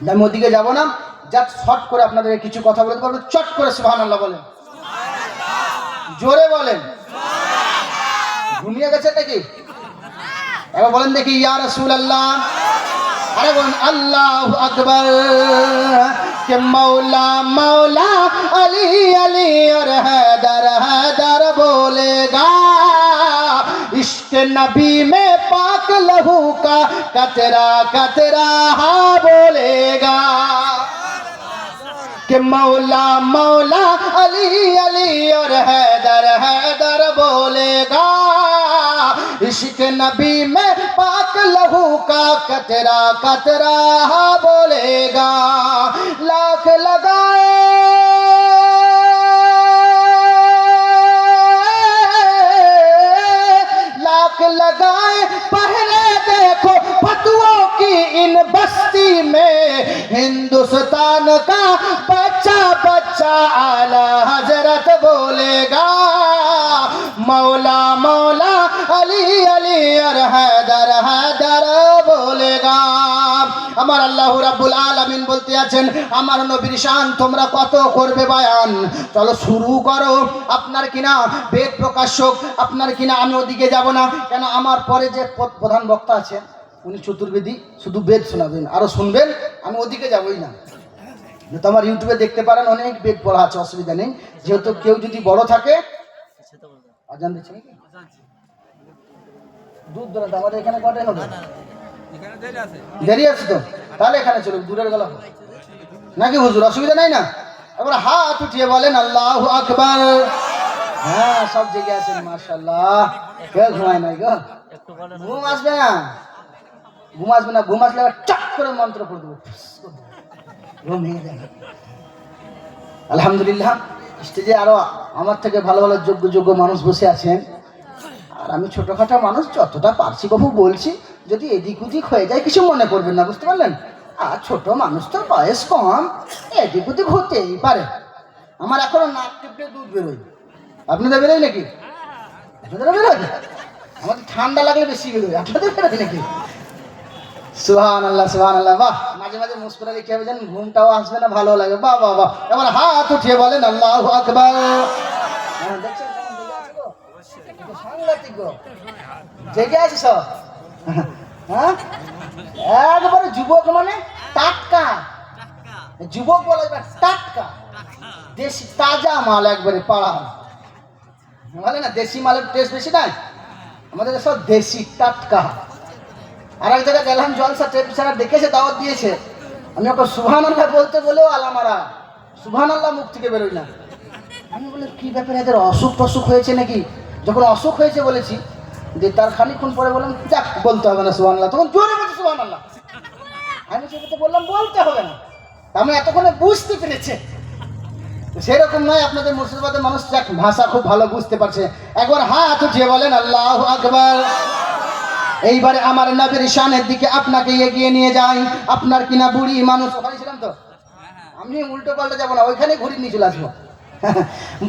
[SPEAKER 1] আমি ওদিকে যাবো না, জাস্ট শর্ট করে আপনাদের কিছু কথা বলতে পারবো। চট করে সুবহানাল্লাহ বলেন, জোরে বলেন। ঘুমিয়ে গেছে নাকি? এবার বলেন দেখি, ইয়া রাসূলুল্লাহ। আরে বলেন আল্লাহু আকবার। কে মৌলা মৌলা अली अली और हैदर हैदर बोलेगा, इश्क नबी में पाक लहू का कतरा कतरा हाँ बोलेगा। कि मौला मौला अली अली और हैदर हैदर बोलेगा, इश्क नबी में पाक लहू का कतरा कतरा बोलेगा लाख लगाए लाख लगाए पहले देखो फतुओं की इन बस्ती में हिंदुस्तान का बच्चा बच्चा आला हजरत बोलेगा मौला मौला अली अली और हैदर हैदर बोलेगा। আমার আল্লাহ রাব্বুল আলামিন বলতে আছেন আমার নবীর শান তোমরা কত করবে বয়ান, চলো শুরু করো। আপনার কিনা বেদ প্রকাশক, আপনার কিনা আমি ওদিকে যাব না, কেন আমার পরে যে প্রধান বক্তা আছেন উনি চতুর্বেদী, শুধু বেদ শোনাবেন আরো শুনবেন, আমি ওদিকে যাবই না। তো আমার ইউটিউবে দেখতে পারেন অনেক বেদ পড়া আছে, অসুবিধা নেই। যেহেতু কেউ যদি বড় থাকে আজান দিচ্ছে নাকি দূর দূরান্ত, আমাদের এখানে কটাই হবে? দেরি আছে তো, তাহলে এখানে চলুক, দূরের গলা নাকি হুজুর, অসুবিধা নাই না? এবার হাত উঠিয়ে বলেন আল্লাহু আকবার। হ্যাঁ সব জেগে আছেন মাশাআল্লাহ, কেউ ঘুমায় নাই গো, ঘুম আসবে না, ঘুম আসবে না, ঘুম আসলে চট করে মন্ত্র পড়ে দেবো, ঘুম ভেঙে যাবে। আলহামদুলিল্লাহ স্টেজে আরো আমার থেকে ভালো ভালো যোগ্য যোগ্য মানুষ বসে আছেন, আর আমি ছোটখাটো মানুষ যতটা পারছি বাবু বলছি, যদি এদিক ওদিক হয়ে যায় কিছু মনে করবেন না, বুঝতে পারলেন? আর ছোট মানুষ তো বয়স কম, এদিক ওদিক হতেই পারে। আমার এখনো নাক টিপে দুধ বেরোয়, আপনাদের বেরোয় নাকি? আপনাদের বেরোয়? আমাদের ঠান্ডা লাগলে বেশি বেরোয়, আপনাদের বেরোয় নাকি? সুবহানাল্লাহ সুবহানাল্লাহ, বাহ। মাঝে মাঝে মুস্কুরা রেখে হবে, যেন ঘুমটাও আসবে না, ভালো লাগে, বাহ বাহ বাহ। এবার হাত উঠিয়ে বলেন আল্লাহু আকবার। দেখছেন সাংঘাতিক গো, জেগে আছে সব। হ্যাঁ একবারে যুবক মানে টাটকা, যুবক বলে টাটকা, দেশি তাজা মাল, একবারে পাড়া বলে না, দেশি মালের টেস্ট বেশি নাই, আমাদের সব দেশি টাটকা। আর এক জায়গায় গেলাম জলসা, টেলিভিশনে দেখেছে, দাওয়াত দিয়েছে, আমি ওকে সুবহানাল্লাহ বলতে বলেও আলামারা সুবহানাল্লাহ মুখ থেকে বেরোই না। আমি বলি কি ব্যাপারে, এদের অসুখ টসুখ হয়েছে নাকি? যখন অসুখ হয়েছে বলেছি, যে তার খানিকক্ষণ পরে বললাম যাক বলতে হবে না সুবহানাল্লাহ, তখন জোরে বলছি সুবহানাল্লাহ। আমি সেটা বললাম বলতে হবে না, আমি এতক্ষণে বুঝতে পেরেছে। সেরকম নয়, আপনাদের মুর্শিদাবাদের মানুষ ভাষা খুব ভালো বুঝতে পারছে। একবার হাত উঠিয়ে বলেন আল্লাহু আকবার। এইবারে আমার নবীর শানের দিকে আপনাকে এগিয়ে নিয়ে যাই। আপনার কিনা বুড়ি মানুষ, ওখানে ছিলাম তো আমি, উল্টো পাল্টে যাবো না, ওইখানে ঘুরিয়ে নিয়ে চলে আসবো।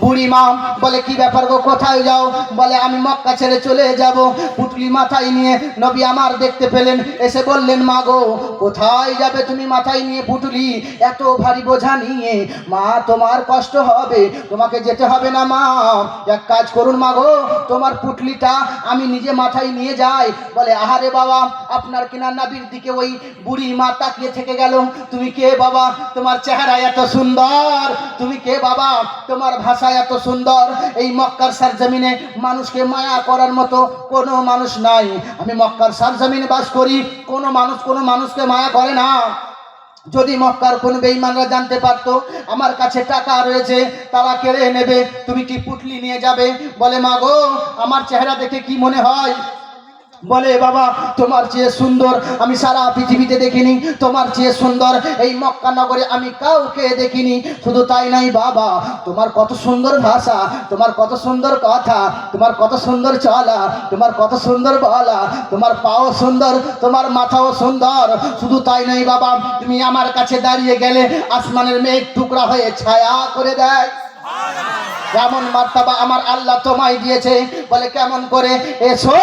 [SPEAKER 1] বুড়ি মা বলে কি ব্যাপার গো, কোথায় যাও? বলে আমি মক্কা ছেড়ে চলে যাব। পুটলি মাথায় নিয়ে নবী আমার দেখতে পেলেন, এসে বললেন মা গো কোথায় যাবে তুমি মাথায় নিয়ে পুটলি, এত ভারী বোঝা নিয়ে? মা তোমার কষ্ট হবে, তোমাকে যেতে হবে না মা, এক কাজ করুন মা গো, তোমার পুটলিটা আমি নিজে মাথায় নিয়ে যাই। বলে আহারে বাবা, আপনার কিনা নবীর দিকে ওই বুড়ি মা তাকিয়ে থেকে গেল। তুমি কে বাবা? তোমার চেহারা এত সুন্দর, তুমি কে বাবা? তোমার ভাষা এত সুন্দর, এই মক্কার সরজমিনে মানুষকে মায়া করার মতো কোনো মানুষ নাই। আমি মক্কার সরজমিনে বাস করি, কোনো মানুষ কোনো মানুষকে মায়া করে না। যদি মক্কার কোন বেঈমানরা জানতে পারতো আমার কাছে টাকা রয়েছে, তারা কেড়ে নেবে, তুমি কি পুটলি নিয়ে যাবে? বলে মা গো আমার চেহারা দেখে কি মনে হয়? বলে বাবা তোমার চেয়ে সুন্দর আমি সারা পৃথিবীতে দেখিনি, তোমার চেয়ে সুন্দর এই মক্কা নগরে আমি কাউকে দেখিনি। শুধু তাই নাই বাবা, তোমার কত সুন্দর ভাষা, তোমার কত সুন্দর কথা, তোমার কত সুন্দর চলা, তোমার কত সুন্দর বলা, তোমার পাও সুন্দর, তোমার মাথাও সুন্দর। শুধু তাই নয় বাবা, তুমি আমার কাছে দাঁড়িয়ে গেলে আসমানের মেঘ টুকরা হয়ে ছায়া করে দেয়। কেমন মার্তাবা আমার আল্লাহ তোমায় দিয়েছে। বলে কেমন করে? এসো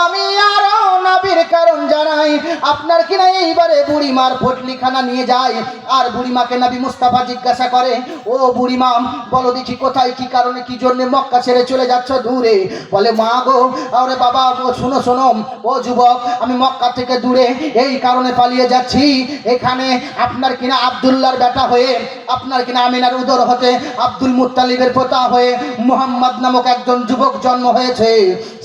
[SPEAKER 1] আমি আরো নবীর কারণ জানাই। আপনার কিনা এইবারে বুড়িমার পটলিখানা নিয়ে যায়, আর বুড়িমাকে নবী মুস্তাফা জিজ্ঞাসা করে, ও বুড়িমা বলো দেখি কোথায়, কি কারণে, কি জন্য মক্কা ছেড়ে চলে যাচ্ছ দূরে? বলে মা গো, আরে বাবা ও শোনো শোনো, ও যুবক আমি মক্কা থেকে দূরে এই কারণে পালিয়ে যাচ্ছি, এখানে আপনার কিনা আব্দুল্লাহর বেটা হয়ে, আপনার কিনা আমিনার উদর হতে আব্দুল মুত্তালিবের পোতা হয়ে মুহাম্মদ নামক একজন যুবক জন্ম হয়েছে।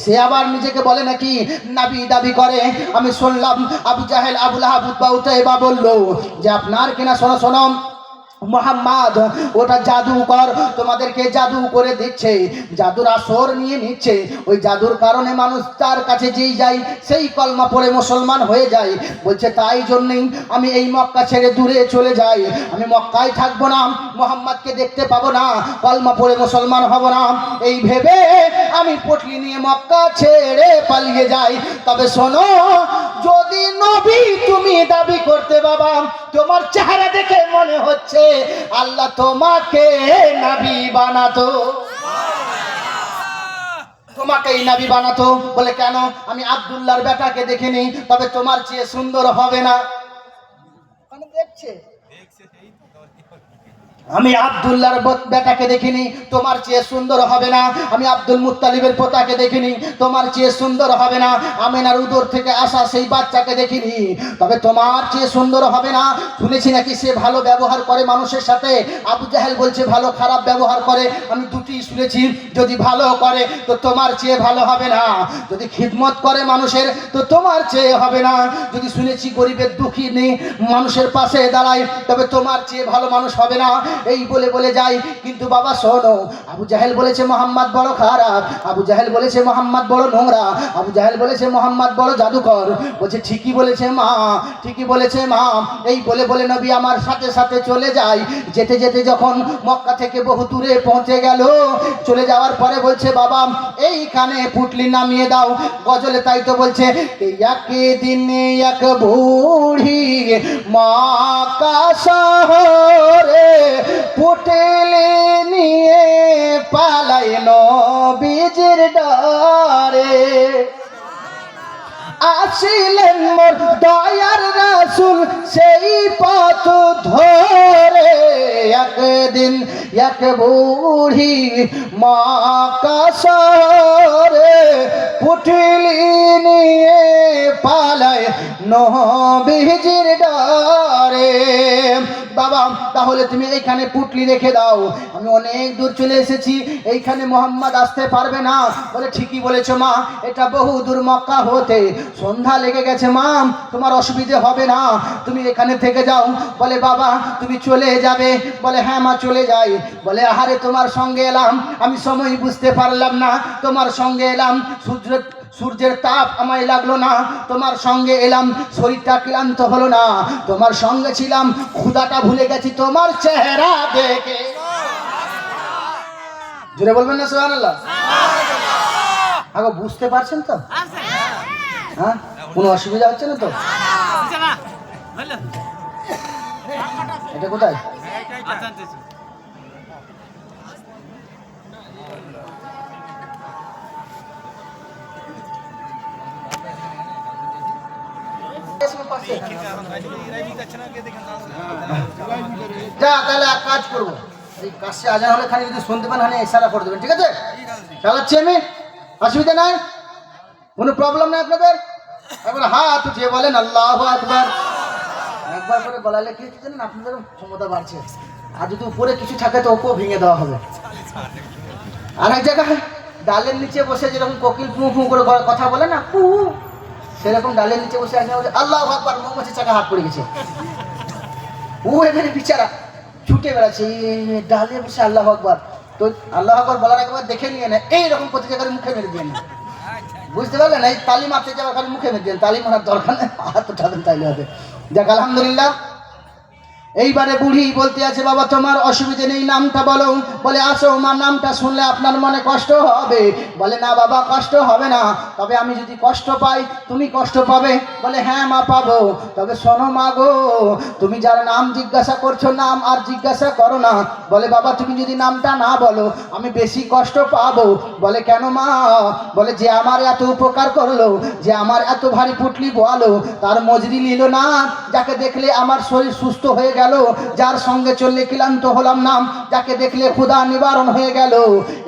[SPEAKER 1] সে আবার নিজেকে বলে নাকি নবী দাবি করে। আমি শুনলাম আবু জাহেল, আবু লাহাব, উতবা, উতাইবা বলল যে আপনার কিনা শোনো শোনো, মোহাম্মদ ওটা জাদুকর, তোমাদেরকে জাদু করে দিচ্ছে, জাদুর আসর নিয়ে নিচ্ছে। ওই জাদুর কারণে মানুষ তার কাছে যেই যায় সেই কলমা পড়ে মুসলমান হয়ে যায়। বলছে তাই জন্যই আমি এই মক্কা ছেড়ে দূরে চলে যাই, আমি মক্কায় থাকবো না, মোহাম্মদকে দেখতে পাবো না, কলমা পড়ে মুসলমান হব না, এই ভেবে আমি পটলি নিয়ে মক্কা ছেড়ে পালিয়ে যাই। তবে শোনো, যদি নবী তুমি দাবি করতে বাবা, তোমার চেহারা দেখে মনে হচ্ছে আল্লাহ তোমাকে নবী বানাতো, তোমাকে নবী বানাতো। বলে কেন? আমি আব্দুল্লাহর বেটাকে দেখিনি, তবে তোমার চেয়ে সুন্দর হবে না। মানে দেখছে, আমি আব্দুল্লাহর বেটাকে দেখিনি, তোমার চেয়ে সুন্দর হবে না। আমি আব্দুল মুত্তালিবের পোতাকে দেখিনি, তোমার চেয়ে সুন্দর হবে না। আমিনার উদর থেকে আসা সেই বাচ্চাকে দেখিনি, তবে তোমার চেয়ে সুন্দর হবে না। শুনেছি নাকি সে ভালো ব্যবহার করে মানুষের সাথে। আবু জাহেল বলছে ভালো খারাপ ব্যবহার করে, আমি দুটি শুনেছি। যদি ভালো করে তো তোমার চেয়ে ভালো হবে না, যদি খিদমত করে মানুষের তো তোমার চেয়ে হবে না। যদি শুনেছি গরিবের দুঃখী নেই মানুষের পাশে দাঁড়ায়, তবে তোমার চেয়ে ভালো মানুষ হবে না। এই বলে বলে যাই। কিন্তু বাবা শোনো, আবু জাহেল বলেছে মোহাম্মদ বড় খারাপ, আবু জাহেল বলেছে মোহাম্মদ বড় নোংরা, আবু জাহেল বলেছে মোহাম্মদ বড় জাদুকর। বলছে ঠিকই বলেছে মা, ঠিকই বলেছে মা। এই বলে বলে নবী আমার সাথে সাথে চলে যায়। যেতে যেতে যখন মক্কা থেকে বহু দূরে পৌঁছে গেল, চলে যাওয়ার পরে বলছে বাবা এইখানে পুটলি নামিয়ে দাও। গজলে তাই তো বলছে, একে দিনে এক বুড়ি মক্কা শহরে পুটলি নিয়ে পালায় নবীজির ডরে। আসিলেন মোর দয়ার রাসূল সেই পথ ধরে, একদিন এক বুড়ি মক্কা শহরে পুটলি নিয়ে পালায় নবীজির ডরে। বাবা তাহলে তুমি এইখানে পুটলি রেখে দাও, আমি অনেক দূর চলে এসেছি, এইখানে মোহাম্মদ আসতে পারবে না। বলে ঠিকই বলেছো মা, এটা বহু দূর মক্কা হতে, সন্ধ্যা লেগে গেছে মা, তোমার অসুবিধে হবে না, তুমি এখানে থেকে যাও। বলে বাবা তুমি চলে যাবে? বলে হ্যাঁ মা চলে যাই। বলে আহারে তোমার সঙ্গে এলাম, আমি সময় বুঝতে পারলাম না, তোমার সঙ্গে এলাম, সূর্যের তাপ আমায় লাগলো না, তোমার সঙ্গে এলাম, শরীরটা ক্লান্ত হলো না, তোমার সঙ্গে ছিলাম, ক্ষুধাটা ভুলে গেছি তোমার চেহারা দেখে। জোরে বলবেন না সুবহানাল্লাহ? আগে বুঝতে পারছেন তো? হ্যাঁ, কোনো অসুবিধা হচ্ছে না তো? এটা কোথায়? যা তাহলে এক কাজ করবো, এই কাছে আজান হলে খালি যদি শুনতে পান, ইশারা করে দেবেন, ঠিক আছে? চালাচ্ছি আমি, অসুবিধা নাই, কোনো প্রবলেম নেই আপনাদের। একবার হাত উঠিয়ে বলেন আল্লাহু আকবার। একবার করে গলালে কি হচ্ছে জানেন, আপনাদের ক্ষমতা বাড়ছে। আর যদি উপরে কিছু থাকে তো ওকেও ভেঙে দেওয়া হবে। আর এক জায়গায় ডালের নিচে বসে যেরকম কোকিল ফু ফু করে কথা বলে না, ফু, সেরকম ডালের নিচে বসে একজন বলছে আল্লাহু আকবার, মৌমাছি চাকা হাত পড়ে গেছে। ও এবারে বিচারা ছুটে বেড়াচ্ছে ডালে বসে আল্লাহু আকবার। তো আল্লাহু আকবার বলার একবার দেখে নিয়ে না, এইরকম প্রতি জায়গায় মুখে মেরে দিয়ে না, বুঝতে পারলেন? এই তালি মারতে যাওয়ার খালি মুখে মেরে দেন, তালি মারার দরকার নেই, হাত উঠাবেন তাইলে হবে। যাক আলহামদুলিল্লাহ। এইবারে বুড়ি বলতে আছে বাবা তোমার অসুবিধে নেই, নামটা বলো। বলে আসো মা, নামটা শুনলে আপনার মনে কষ্ট হবে। বলে না বাবা কষ্ট হবে না, তবে আমি যদি কষ্ট পাই তুমি কষ্ট পাবে। বলে হ্যাঁ মা পাবো, তবে শোনো মা গো, তুমি যার নাম জিজ্ঞাসা করছো নাম আর জিজ্ঞাসা করো না। বলে বাবা তুমি যদি নামটা না বলো আমি বেশি কষ্ট পাবো। বলে কেন মা? বলে যে আমার এত উপকার করলো, যে আমার এত ভারী পুটলি বোয়ালো, তার মজুরি নিল না, যাকে দেখলে আমার শরীর সুস্থ হয়ে গেল, যার সঙ্গে চললে ক্লান্ত হলাম না, যাকে দেখলে ক্ষুধা নিবারণ হয়ে গেল।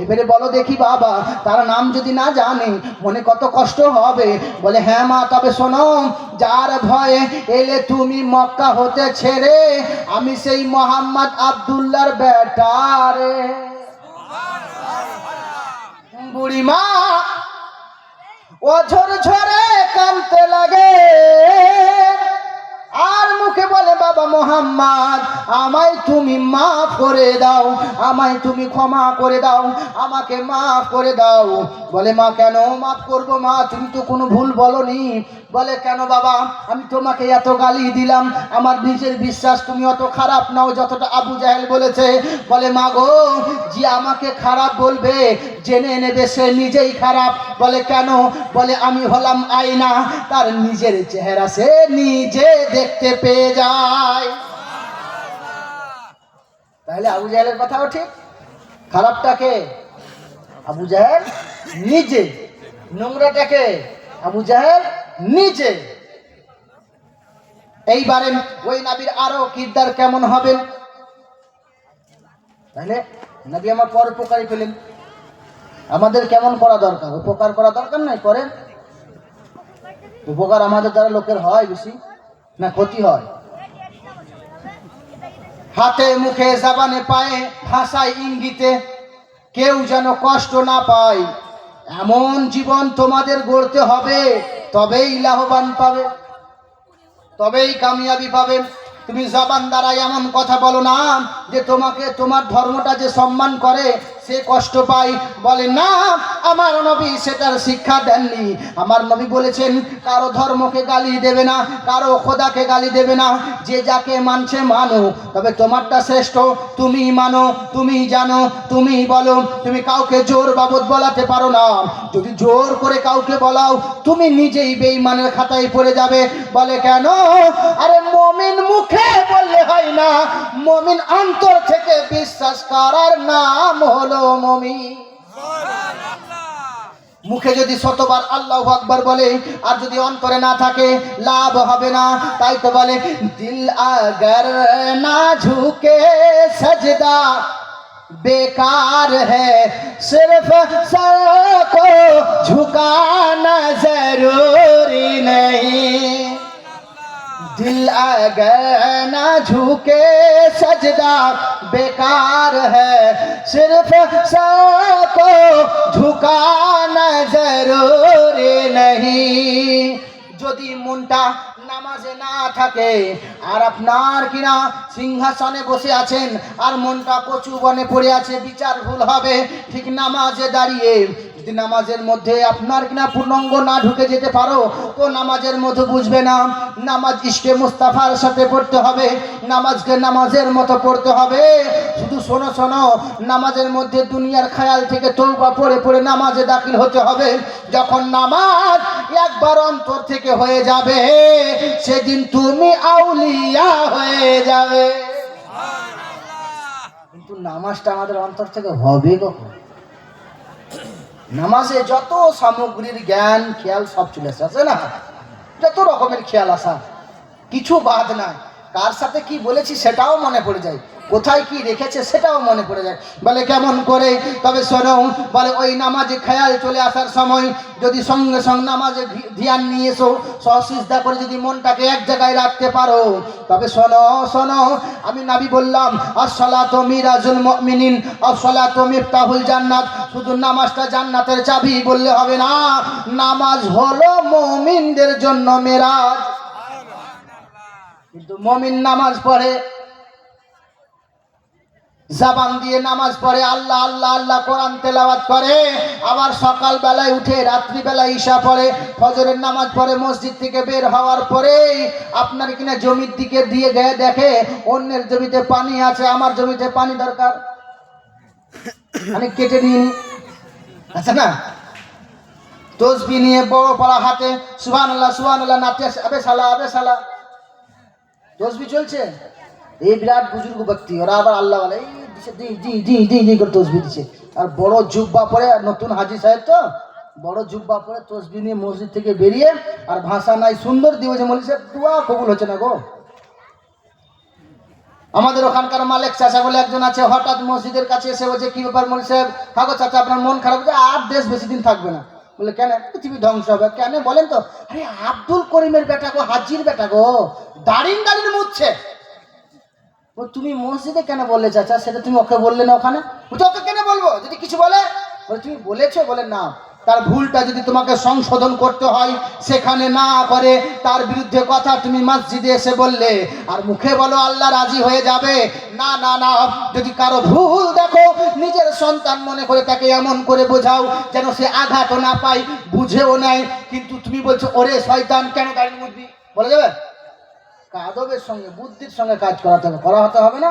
[SPEAKER 1] এবারে বলো দেখি বাবা, তার নাম যদি না জানে মনে কত কষ্ট হবে। বলে হ্যাঁ মা, তবে শোনো, যার ভয়ে এলে তুমি মক্কা হতে ছেড়ে, আমি সেই মোহাম্মদ আব্দুল্লাহর বেটারে। বুড়িমা অঝর ঝরে কাঁদতে লাগে, আর মুখে বলে বাবা মোহাম্মদ আমায় তুমি মাফ করে দাও, আমায় তুমি ক্ষমা করে দাও, আমাকে মাফ করে দাও। বলে মা কেন মাফ করবো মা, তুমি তো কোনো ভুল বলনি। বলে কেন বাবা, আমি তোমাকে এত গালি দিলাম, আমার নিজের বিশ্বাস তুমি অত খারাপ নাও যতটা আবু জাহেল বলেছে। বলে মা গো, যে আমাকে খারাপ বলবে জেনে নেবে সে নিজেই খারাপ। বলে কেন? বলে আমি হলাম আয়না, তার নিজের চেহারা সে নিজে দেখতে পেয়ে যায়। তাহলে আবু জাহেলের কথাও ঠিক, খারাপটাকে আবু জাহেল নিজে, নোংরাটাকে আবু জাহেল নিজে। এইবারে ওই নবীর আরো কিরদার কেমন হবেন? তাহলে নবী আমার পরোপকারী পেলেন, আমাদের কেমন করা দরকার? উপকার করা দরকার নাই, করেন। উপকার আমাদের দ্বারা লোকের হয় বেশি না ক্ষতি হয়? হাতে মুখে জবানে পায়ে ভাষায় ইঙ্গিতে কেউ যেন কষ্ট না পায়, এমন জীবন তোমাদের গড়তে হবে, তবেই লাভবান পাবে, তবেই কামিয়াবি পাবে। তুমি জবান দ্বারা এমন কথা বলো না যে তোমাকে তোমার ধর্মটা যে সম্মান করে সে কষ্ট পায়। বলে না, আমার নবী সেটার শিক্ষা দেননি। আমার নবী বলেছেন কারো ধর্মকে গালি দেবে না, কারো খোদাকে গালি দেবে না, যে যাকে মানছে মানো, তবে তোমারটা শ্রেষ্ঠ, তুমি মানো, তুমি জানো, তুমি বলো। তুমি কাউকে জোর বাবদ বলাতে পারো না, যদি জোর করে কাউকে বলাও তুমি নিজেই বেঈমানের খাতায় পড়ে যাবে। বলে কেন? আরে মুমিন মুখে বললে হয় না, মুমিন অন্তর থেকে বিশ্বাস করার নাম হলো মুমিন। মুখে যদি শতবার আল্লাহু আকবার বলে আর যদি অন্তরে না থাকে লাভ হবে না। তাই তো বলে দিল আগর না ঝুঁকে সজদা बेकार है, सिर्फ सर को झुकाना जरूरी नहीं। दिल अगर ना झुके सजदा बेकार है, सिर्फ सर को झुकाना जरूरी नहीं। যদি মনটা নামাজে না থাকে আর আপনার কিনা সিংহাসনে বসে আছেন আর মনটা কচু বনে পড়ে আছে, বিচার ভুল হবে। ঠিক নামাজে দাঁড়িয়ে যদি নামাজের মধ্যে আপনার কিনা পূর্ণাঙ্গ না ঢুকে যেতে পারো তো নামাজের মধ্যে বুঝবে না। নামাজ ইশকে মুস্তাফার সাথে পড়তে হবে, নামাজকে নামাজের মতো পড়তে হবে। শুধু শোনো শোনো, নামাজের মধ্যে দুনিয়ার খেয়াল থেকে তওবা পড়ে পড়ে নামাজে দাখিল হতে হবে। যখন নামাজ একবার অন্তর থেকে হয়ে যাবে সেদিন তুমি আউলিয়া হয়ে যাবে। কিন্তু নামাজটা আমাদের অন্তর থেকে হবে কখন? নামাজে যত সামগ্রীর জ্ঞান খেয়াল সব চলে আসে না, যত রকমের খেয়াল আসা, কিছু বাদ নাই। কার সাথে কি বলেছি সেটাও মনে পড়ে যায়, কোথায় কি রেখেছে সেটাও মনে পড়ে যায়। বলে কেমন করে? তবে শোনো, বলে ওই নামাজে খেয়াল চলে আসার সময় যদি সঙ্গে সঙ্গে নামাজে ধ্যান নিয়ে এসো, সসিজদা করে যদি মনটাকে এক জায়গায় রাখতে পারো, তবে শোনো শোনো, আমি নবী বললাম আসসালাতু মিরাজুল মুমিনিন, আসসালাতু মিফতাহুল জান্নাত। শুধু নামাজটা জান্নাতের চাবি বললে হবে না, নামাজ হলো মুমিনদের জন্য মেরাজ। কিন্তু মুমিন নামাজ পড়ে, জবান দিয়ে নামাজ পড়ে, আল্লাহ আল্লাহ আল্লাহ কোরআন তেলাওয়াত করে, আবার সকাল বেলায় উঠে রাত্রি বেলায় ঈশা পড়ে, ফজরের নামাজ পড়ে, মসজিদ থেকে বের হওয়ার পরে আপনার কিনা জমির দিকে দিয়ে গিয়ে দেখে অন্যের জমিতে পানি আছে, আমার জমিতে পানি দরকার, আমি কেটে নিই, আচ্ছা না? তসবিহ নিয়ে বড় পড়া হাতে সুবহানাল্লাহ সুবহানাল্লাহ নাচে, আবে সালা আবে সালা, তসবিহ চলছে। এই বিরাট বুজুর্গ ব্যক্তি, ওরা আবার আল্লাহ বলে করে তসবিহ দিচ্ছে, আর বড় জুব্বা পরে, নতুন হাজি সাহেব তো বড় জুব্বা পরে তসবিহ নিয়ে মসজিদ থেকে বেরিয়ে, আর ভাষা নাই সুন্দর দিয়ে বলছে মৌলভী সাহেব দোয়া কবুল হচ্ছে না গো। আমাদের ওখানকার মালিক চাচা বলে একজন আছে, হঠাৎ মসজিদের কাছে এসে বলছে কি ব্যাপার মৌলভী সাহেব? হাগো চাচা আপনার মন খারাপ হচ্ছে, আর দেশ বেশি দিন থাকবে না। বলে কেন? পৃথিবী ধ্বংস হবে। কেন বলেন তো? আরে আব্দুল করিমের বেটা গো, হাজির বেটা গো, দাঁড়িন দাঁড়িয়ে মুছছে। তুমি মসজিদে কেন বললে চাচা? সেটা তুমি ওকে বললে না ওখানে? ওকে কেন বলবো যদি কিছু বলে? বলে তুমি বলেছো? বলে না, তার ভুলটা যদি তোমাকে সংশোধন করতে হয়, সেখানে না করে তার বিরুদ্ধে কথা তুমি মসজিদে এসে বললে আর মুখে বলো আল্লাহ রাজি হয়ে যাবে, না না না। যদি কারো ভুল দেখো, নিজের সন্তান মনে করে তাকে এমন করে বোঝাও যেন সে আঘাতও না পায়, বুঝেও নেয়। কিন্তু তুমি বলছো ওরে শয়তান কেন দাঁড়িয়ে বুঝবি, বলা যাবে? আদবের সঙ্গে বুদ্ধির সঙ্গে কাজ করাতে হবে না।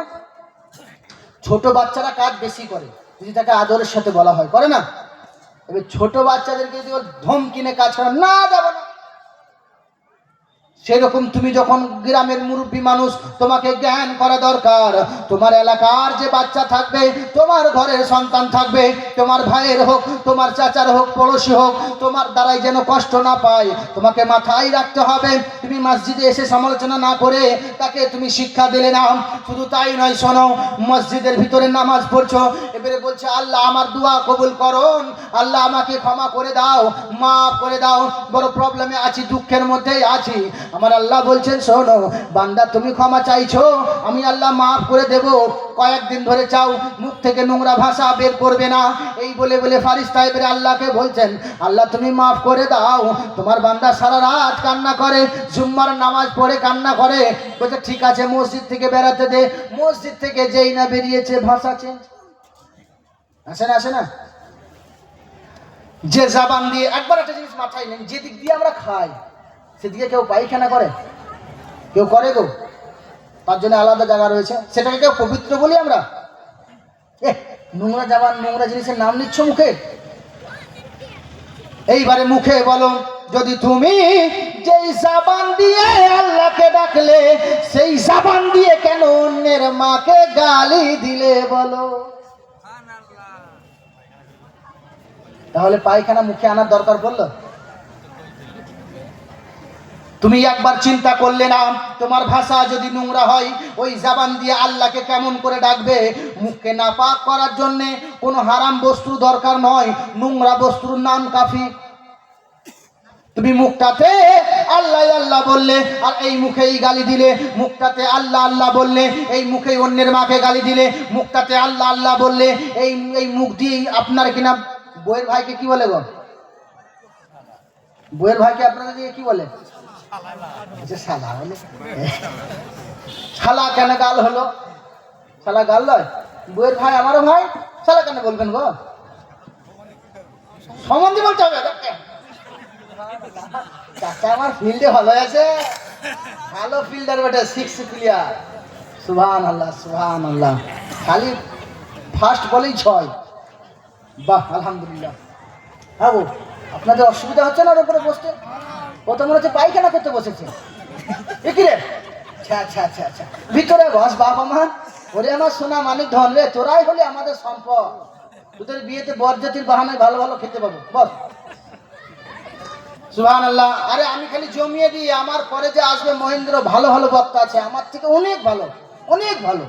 [SPEAKER 1] ছোট বাচ্চারা কাজ বেশি করে যদি তাকে আদরের সাথে বলা হয়, করে না? এবার ছোট বাচ্চাদেরকে যদি ধমকিনে কাজ করা না যাবে না, সেরকম তুমি যখন গ্রামের মুরব্বী মানুষ, তোমাকে জ্ঞান করা দরকার। তোমার এলাকার যে বাচ্চা থাকবে, তোমার ঘরের সন্তান থাকবে, তোমার ভাইয়ের হোক, তোমার চাচার হোক, পড়োশি হোক, তোমার দ্বারাই যেন কষ্ট না পায়, তোমাকে মাথায় রাখতে হবে। তুমি মসজিদে এসে সমালোচনা না করে তাকে তুমি শিক্ষা দিলে না। শুধু তাই নয়, শোনো, মসজিদের ভিতরে নামাজ পড়ছো, এবারে বলছে আল্লাহ আমার দোয়া কবুল করুন, আল্লাহ আমাকে ক্ষমা করে দাও, মাফ করে দাও, বড় প্রবলেমে আছি, দুঃখের মধ্যেই আছি। আমার আল্লাহ বলছেন শোনো বান্দা, তুমি ক্ষমা চাইছো, আমি আল্লাহ মাফ করে দেব, কয়েকদিন ধরে চাও, মুখ থেকে নোংরা ভাষা বের করবে না। এই বলে বলে ফারিস্তা এবারে আল্লাহকে বলছেন আল্লাহ তুমি মাফ করে দাও। তোমার বান্দা সারা রাত কান্না করে, জুম্মার নামাজ পড়ে কান্না করে, বলছে ঠিক আছে মসজিদ থেকে বেরাতে দে। মসজিদ থেকে যেই না বেরিয়েছে ভাষা চেঞ্জ। আসে না, আসে না? যে জবান দিয়ে, একবার একটা জিনিস মাথায় নেন, যেদিক দিয়ে আমরা খাই সেদিকে কেউ পায়খানা করে? কেউ করে গো? তার জন্য আলাদা জায়গা রয়েছে, সেটাকে কেউ পবিত্র বলি আমরা? নোংরা জবান, নোংরা জিনিসের নাম নিচ্ছ মুখে। এইবারে মুখে বলো, যদি তুমি যেই জবান দিয়ে আল্লাহকে ডাকলে, সেই জবান দিয়ে কেন অন্যের মাকে গালি দিলে বলো? তাহলে পায়খানা মুখে আনার দরকার পড়লো? তুমি একবার চিন্তা করলে না, তোমার ভাষা যদি নোংরা হয়, ওই জবান দিয়ে আল্লাহকে কেমন করে ডাকবে? মুখকে নাপাক করার জন্যে কোনো হারাম বস্তু দরকার নয়, নোংরা বস্তুর নাম কাফি। তুমি মুখটাতে আল্লাহ আল্লাহ বললে আর এই মুখেই গালি দিলে, মুখটাতে আল্লাহ আল্লাহ বললে, এই মুখেই অন্যের মাকে গালি দিলে, মুখটাতে আল্লাহ আল্লাহ বললে, এই মুখ দিয়েই আপনার কিনা বইয়ের ভাইকে কি বলে গো? বইয়ের ভাইকে আপনারা দিয়ে কি বলে? শালা বলে। শালা কেন গাল হলো? শালা গাল নয়, বইয়ের ভাই আমারও ভাই, শালা কেন বলবেন গো? সম্বন্ধে বলতে হবে। চাচা আমার ফিল্ডে ভালো আছে, ভালো ফিল্ডার বেটা, 6 প্লেয়ার। সুবহানাল্লাহ সুবহানাল্লাহ, খালি ফার্স্ট বলেই 6। বাহ আলহামদুলিল্লাহ। হ্যাঁ গো, আপনাদের অসুবিধা হচ্ছে না ওর উপরে বসতে? ও তো মনে হচ্ছে পায়খানা করতে বসেছে। কি রে? আচ্ছা আচ্ছা আচ্ছা আচ্ছা, ভিতরে বস বাপ আমার। ওরে আমার সোনা মানিক ধন রে, তোরাই হলে আমাদের সম্পদ। তোদের বিয়েতে বরযাত্রীর বাহানায় ভালো ভালো খেতে পাবো, বস। সুবহানাল্লাহ। আরে আমি খালি জমিয়ে দিই, আমার পরে যে আসবে মহেন্দ্র, ভালো ভালো বক্তা আছে, আমার থেকে অনেক ভালো, অনেক ভালো।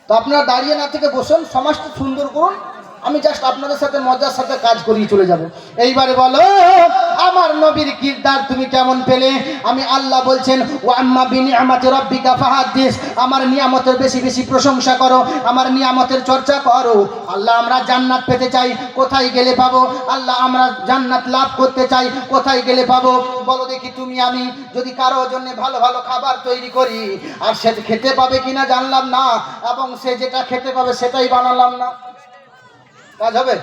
[SPEAKER 1] তো আপনারা দাঁড়িয়ে না থেকে বসুন, সমাজটা সুন্দর করুন, আমি জাস্ট আপনাদের সাথে মজার সাথে কাজ করিয়ে চলে যাব। এইবারে বলো আমার নবীর কিরদার তুমি কেমন পেলে? আমি আল্লাহ বলছেন ওয়া আম্মা বিনিআমাতি রাব্বিকা ফাহাদ্দিস, আমার নিয়ামতের বেশি বেশি প্রশংসা করো, আমার নিয়ামতের চর্চা করো। আল্লাহ আমরা জান্নাত পেতে চাই, কোথায় গেলে পাবো? আল্লাহ আমরা জান্নাত লাভ করতে চাই, কোথায় গেলে পাবো? বলো দেখি তুমি আমি যদি কারোর জন্য ভালো ভালো খাবার তৈরি করি, আর সে খেতে পাবে কিনা জানলাম না, এবং সে যেটা খেতে পাবে সেটাই বানালাম না, কাজ হবে?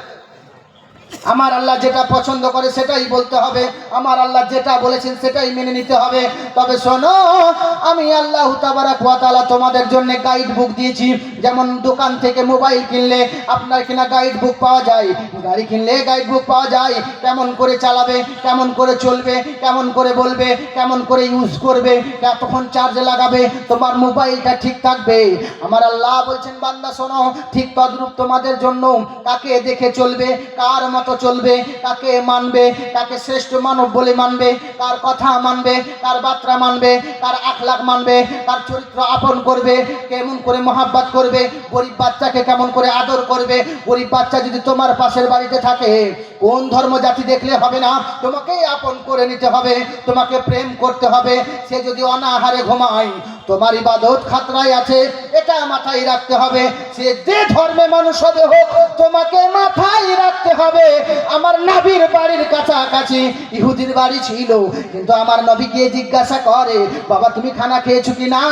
[SPEAKER 1] আমার আল্লাহ যেটা পছন্দ করে সেটাই বলতে হবে, আমার আল্লাহ যেটা বলেছেন সেটাই মেনে নিতে হবে। তবে শোনো, আমি আল্লাহ তাবারাক ওয়া তাআলা তোমাদের জন্য গাইড বুক দিয়েছি। যেমন দোকান থেকে মোবাইল কিনলে আপনার কিনা গাইড বুক পাওয়া যায়, গাড়ি কিনলে গাইড বুক পাওয়া যায়, কেমন করে চালাবে, কেমন করে চলবে, কেমন করে বলবে, কেমন করে ইউজ করবে, কতক্ষণ চার্জ লাগাবে, তোমার মোবাইলটা ঠিক থাকবে। আমার আল্লাহ বলছেন বান্দা শোনো, ঠিক তদ্রূপ তোমাদের জন্য কাকে দেখে চলবে, কার মতো চলবে, কাকে মানবে, কাকে শ্রেষ্ঠ মানব বলে মানবে, কার কথা মানবে, কার বার্তা মানবে, কার আখলাক মানবে, কার চরিত্র আপন করবে, কেমন করে মহাব্বত করবে, গরিব বাচ্চাকে কেমন করে আদর করবে। গরিব বাচ্চা যদি তোমার পাশের বাড়িতে থাকে, কোন ধর্ম জাতি দেখলে হবে না, তোমাকেই আপন করে নিতে হবে, তোমাকে প্রেম করতে হবে। সে যদি অনাহারে ঘুমায়, তোমার ইবাদত খাতরায় আছে, এটা মাথায় রাখতে হবে। সে যে ধর্মে মানুষ হবে হোক, তোমাকে মাথায় রাখতে হবে। আমার নবীর বাড়ির কাছাকাছি ইহুদির বাড়ি ছিল, কিন্তু আমার নবী গিয়ে জিজ্ঞাসা করে, বাবা তুমি খানা খেয়েছো কি না?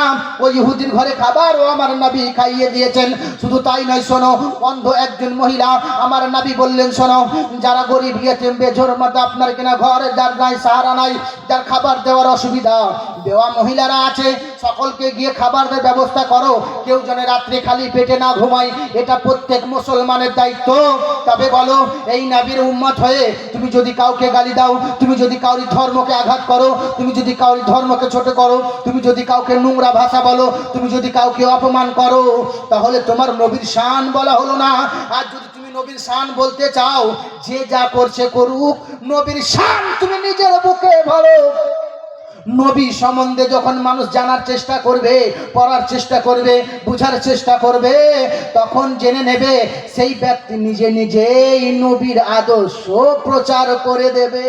[SPEAKER 1] ওই ইহুদির ঘরে খাবার ও আমার নবী খাইয়ে দিয়েছেন। শুধু তাই নয়, শোনো, অন্ধ একজন মহিলা আমার নবী বললেন, শোনো, যারা গরিব ইয়েতিম বেঝোর মধ্যে আপনার কিনা ঘরে যার নাই সাহারা নাই, যার খাবার দেওয়ার অসুবিধা, দেওয়া মহিলারা আছে, সকলকে গিয়ে খাবারের ব্যবস্থা করো, কেউ যেন রাত্রে খালি পেটে না ঘুমায়, এটা প্রত্যেক মুসলমানের দায়িত্ব। তবে বলো, এই নবীর উম্মত হয়ে তুমি যদি কাউকে গালি দাও, তুমি যদি কাউরি ধর্মকে আঘাত করো, তুমি যদি কাউরি ধর্মকে ছোট করো, তুমি যদি কাউকে নোংরা ভাষা বলো, তুমি যদি কাউকে অপমান করো, তাহলে তোমার নবীর শান বলা হলো না। আর যদি তুমি নবীর শান বলতে চাও, যে যা করছে করুক, নবীর শান তুমি নিজের বুকে ভরো। নবী সম্বন্ধে যখন মানুষ জানার চেষ্টা করবে, পড়ার চেষ্টা করবে, বুঝার চেষ্টা করবে, তখন জেনে নেবে সেই ব্যক্তি নিজে নিজেই নবীর আদর্শ প্রচার করে দেবে,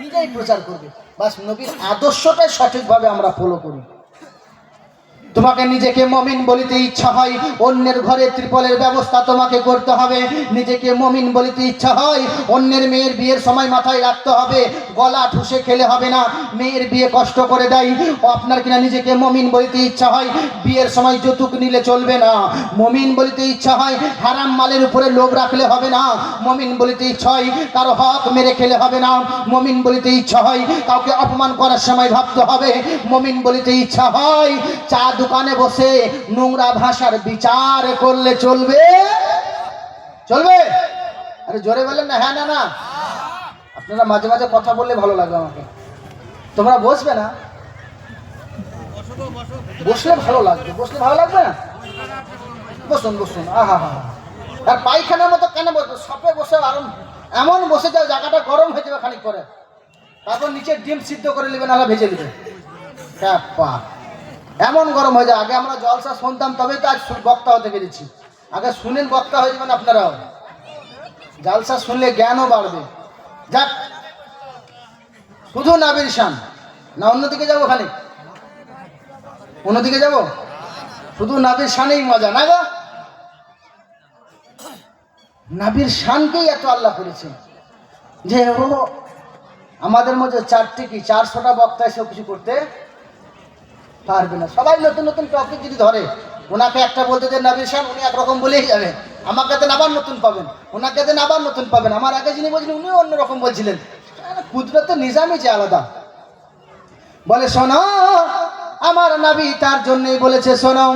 [SPEAKER 1] নিজেই প্রচার করবে। বাস নবীর আদর্শটাই সঠিকভাবে আমরা ফলো করি। তোমাকে নিজেকে মমিন বলিতে ইচ্ছা হয়, অন্যের ঘরে ত্রিপলের ব্যবস্থা তোমাকে করতে হবে। নিজেকে মমিন বলিতে ইচ্ছা হয়, অন্যের মেয়ের বিয়ের সময় মাথায় রাখতে হবে, গলা ঠুসে খেলে হবে না, মেয়ের বিয়ে কষ্ট করে দেয়। আপনার কিনা নিজেকে মমিন বলিতে ইচ্ছা হয়, বিয়ের সময় যৌতুক নিলে চলবে না। মমিন বলিতে ইচ্ছা হয়, হারাম মালের উপরে লোভ রাখলে হবে না। মমিন বলিতে ইচ্ছা হয়, কারো হক মেরে খেলে হবে না। মমিন বলিতে ইচ্ছা হয়, কাউকে অপমান করার সময় ভাবতে হবে। মমিন বলিতে ইচ্ছা হয়, চা দোকানে বসে নোংরা ভাষার বিচার করলে চলবে? চলবে? আরে জোরে বলেন না, হ্যাঁ না না। আপনারা মাঝে মাঝে কথা বললে ভালো লাগবে আমাকে। তোমরা বসবে না? বসলে ভালো লাগবে, বসলে ভালো লাগবে না? বসুন বসুন। আহা হা। আর পায়খানার মতো কেন বসবে? সপে বসে আরাম, এমন বসে যাও জায়গাটা গরম হয়ে যাবে খানিক করে, তারপর নিচে ডিম সিদ্ধ করে নেবে, নাহলে ভেজে নেবে। এমন গরম হয়ে যায়। আগে আমরা জলসা শুনতাম, তবে তো আজ বক্তা হতে পেরেছি। আগে শুনেন বক্তা হয়ে যাবেন আপনারাও। জালসা শুনলে জ্ঞানও বাড়বে। যাক, শুধু নবীর শান না, অন্যদিকে যাবো? খানিক অন্যদিকে যাবো? শুধু নবীর শানেই মজা না গো। নবীর শানকেই এত আল্লাহ করেছে যে ও আমাদের মধ্যে 400টা বক্তা এসেও কিছু করতে পারবে না। সবাই নতুন নতুন টপিক যদি ধরে, ওনাকে একটা বলতে যে নবীর শান, উনি একরকম বলেই যাবে। আমাকে দেন আবার নতুন পাবেন, ওনাকে দেন আবার নতুন পাবেন। আমার আগে যিনি বলছিলেন উনিও অন্যরকম বলছিলেন। কুদরতের নিজামই যে আলাদা। বলে শোনো, আমার নবী তার জন্যই বলেছে, শোনো,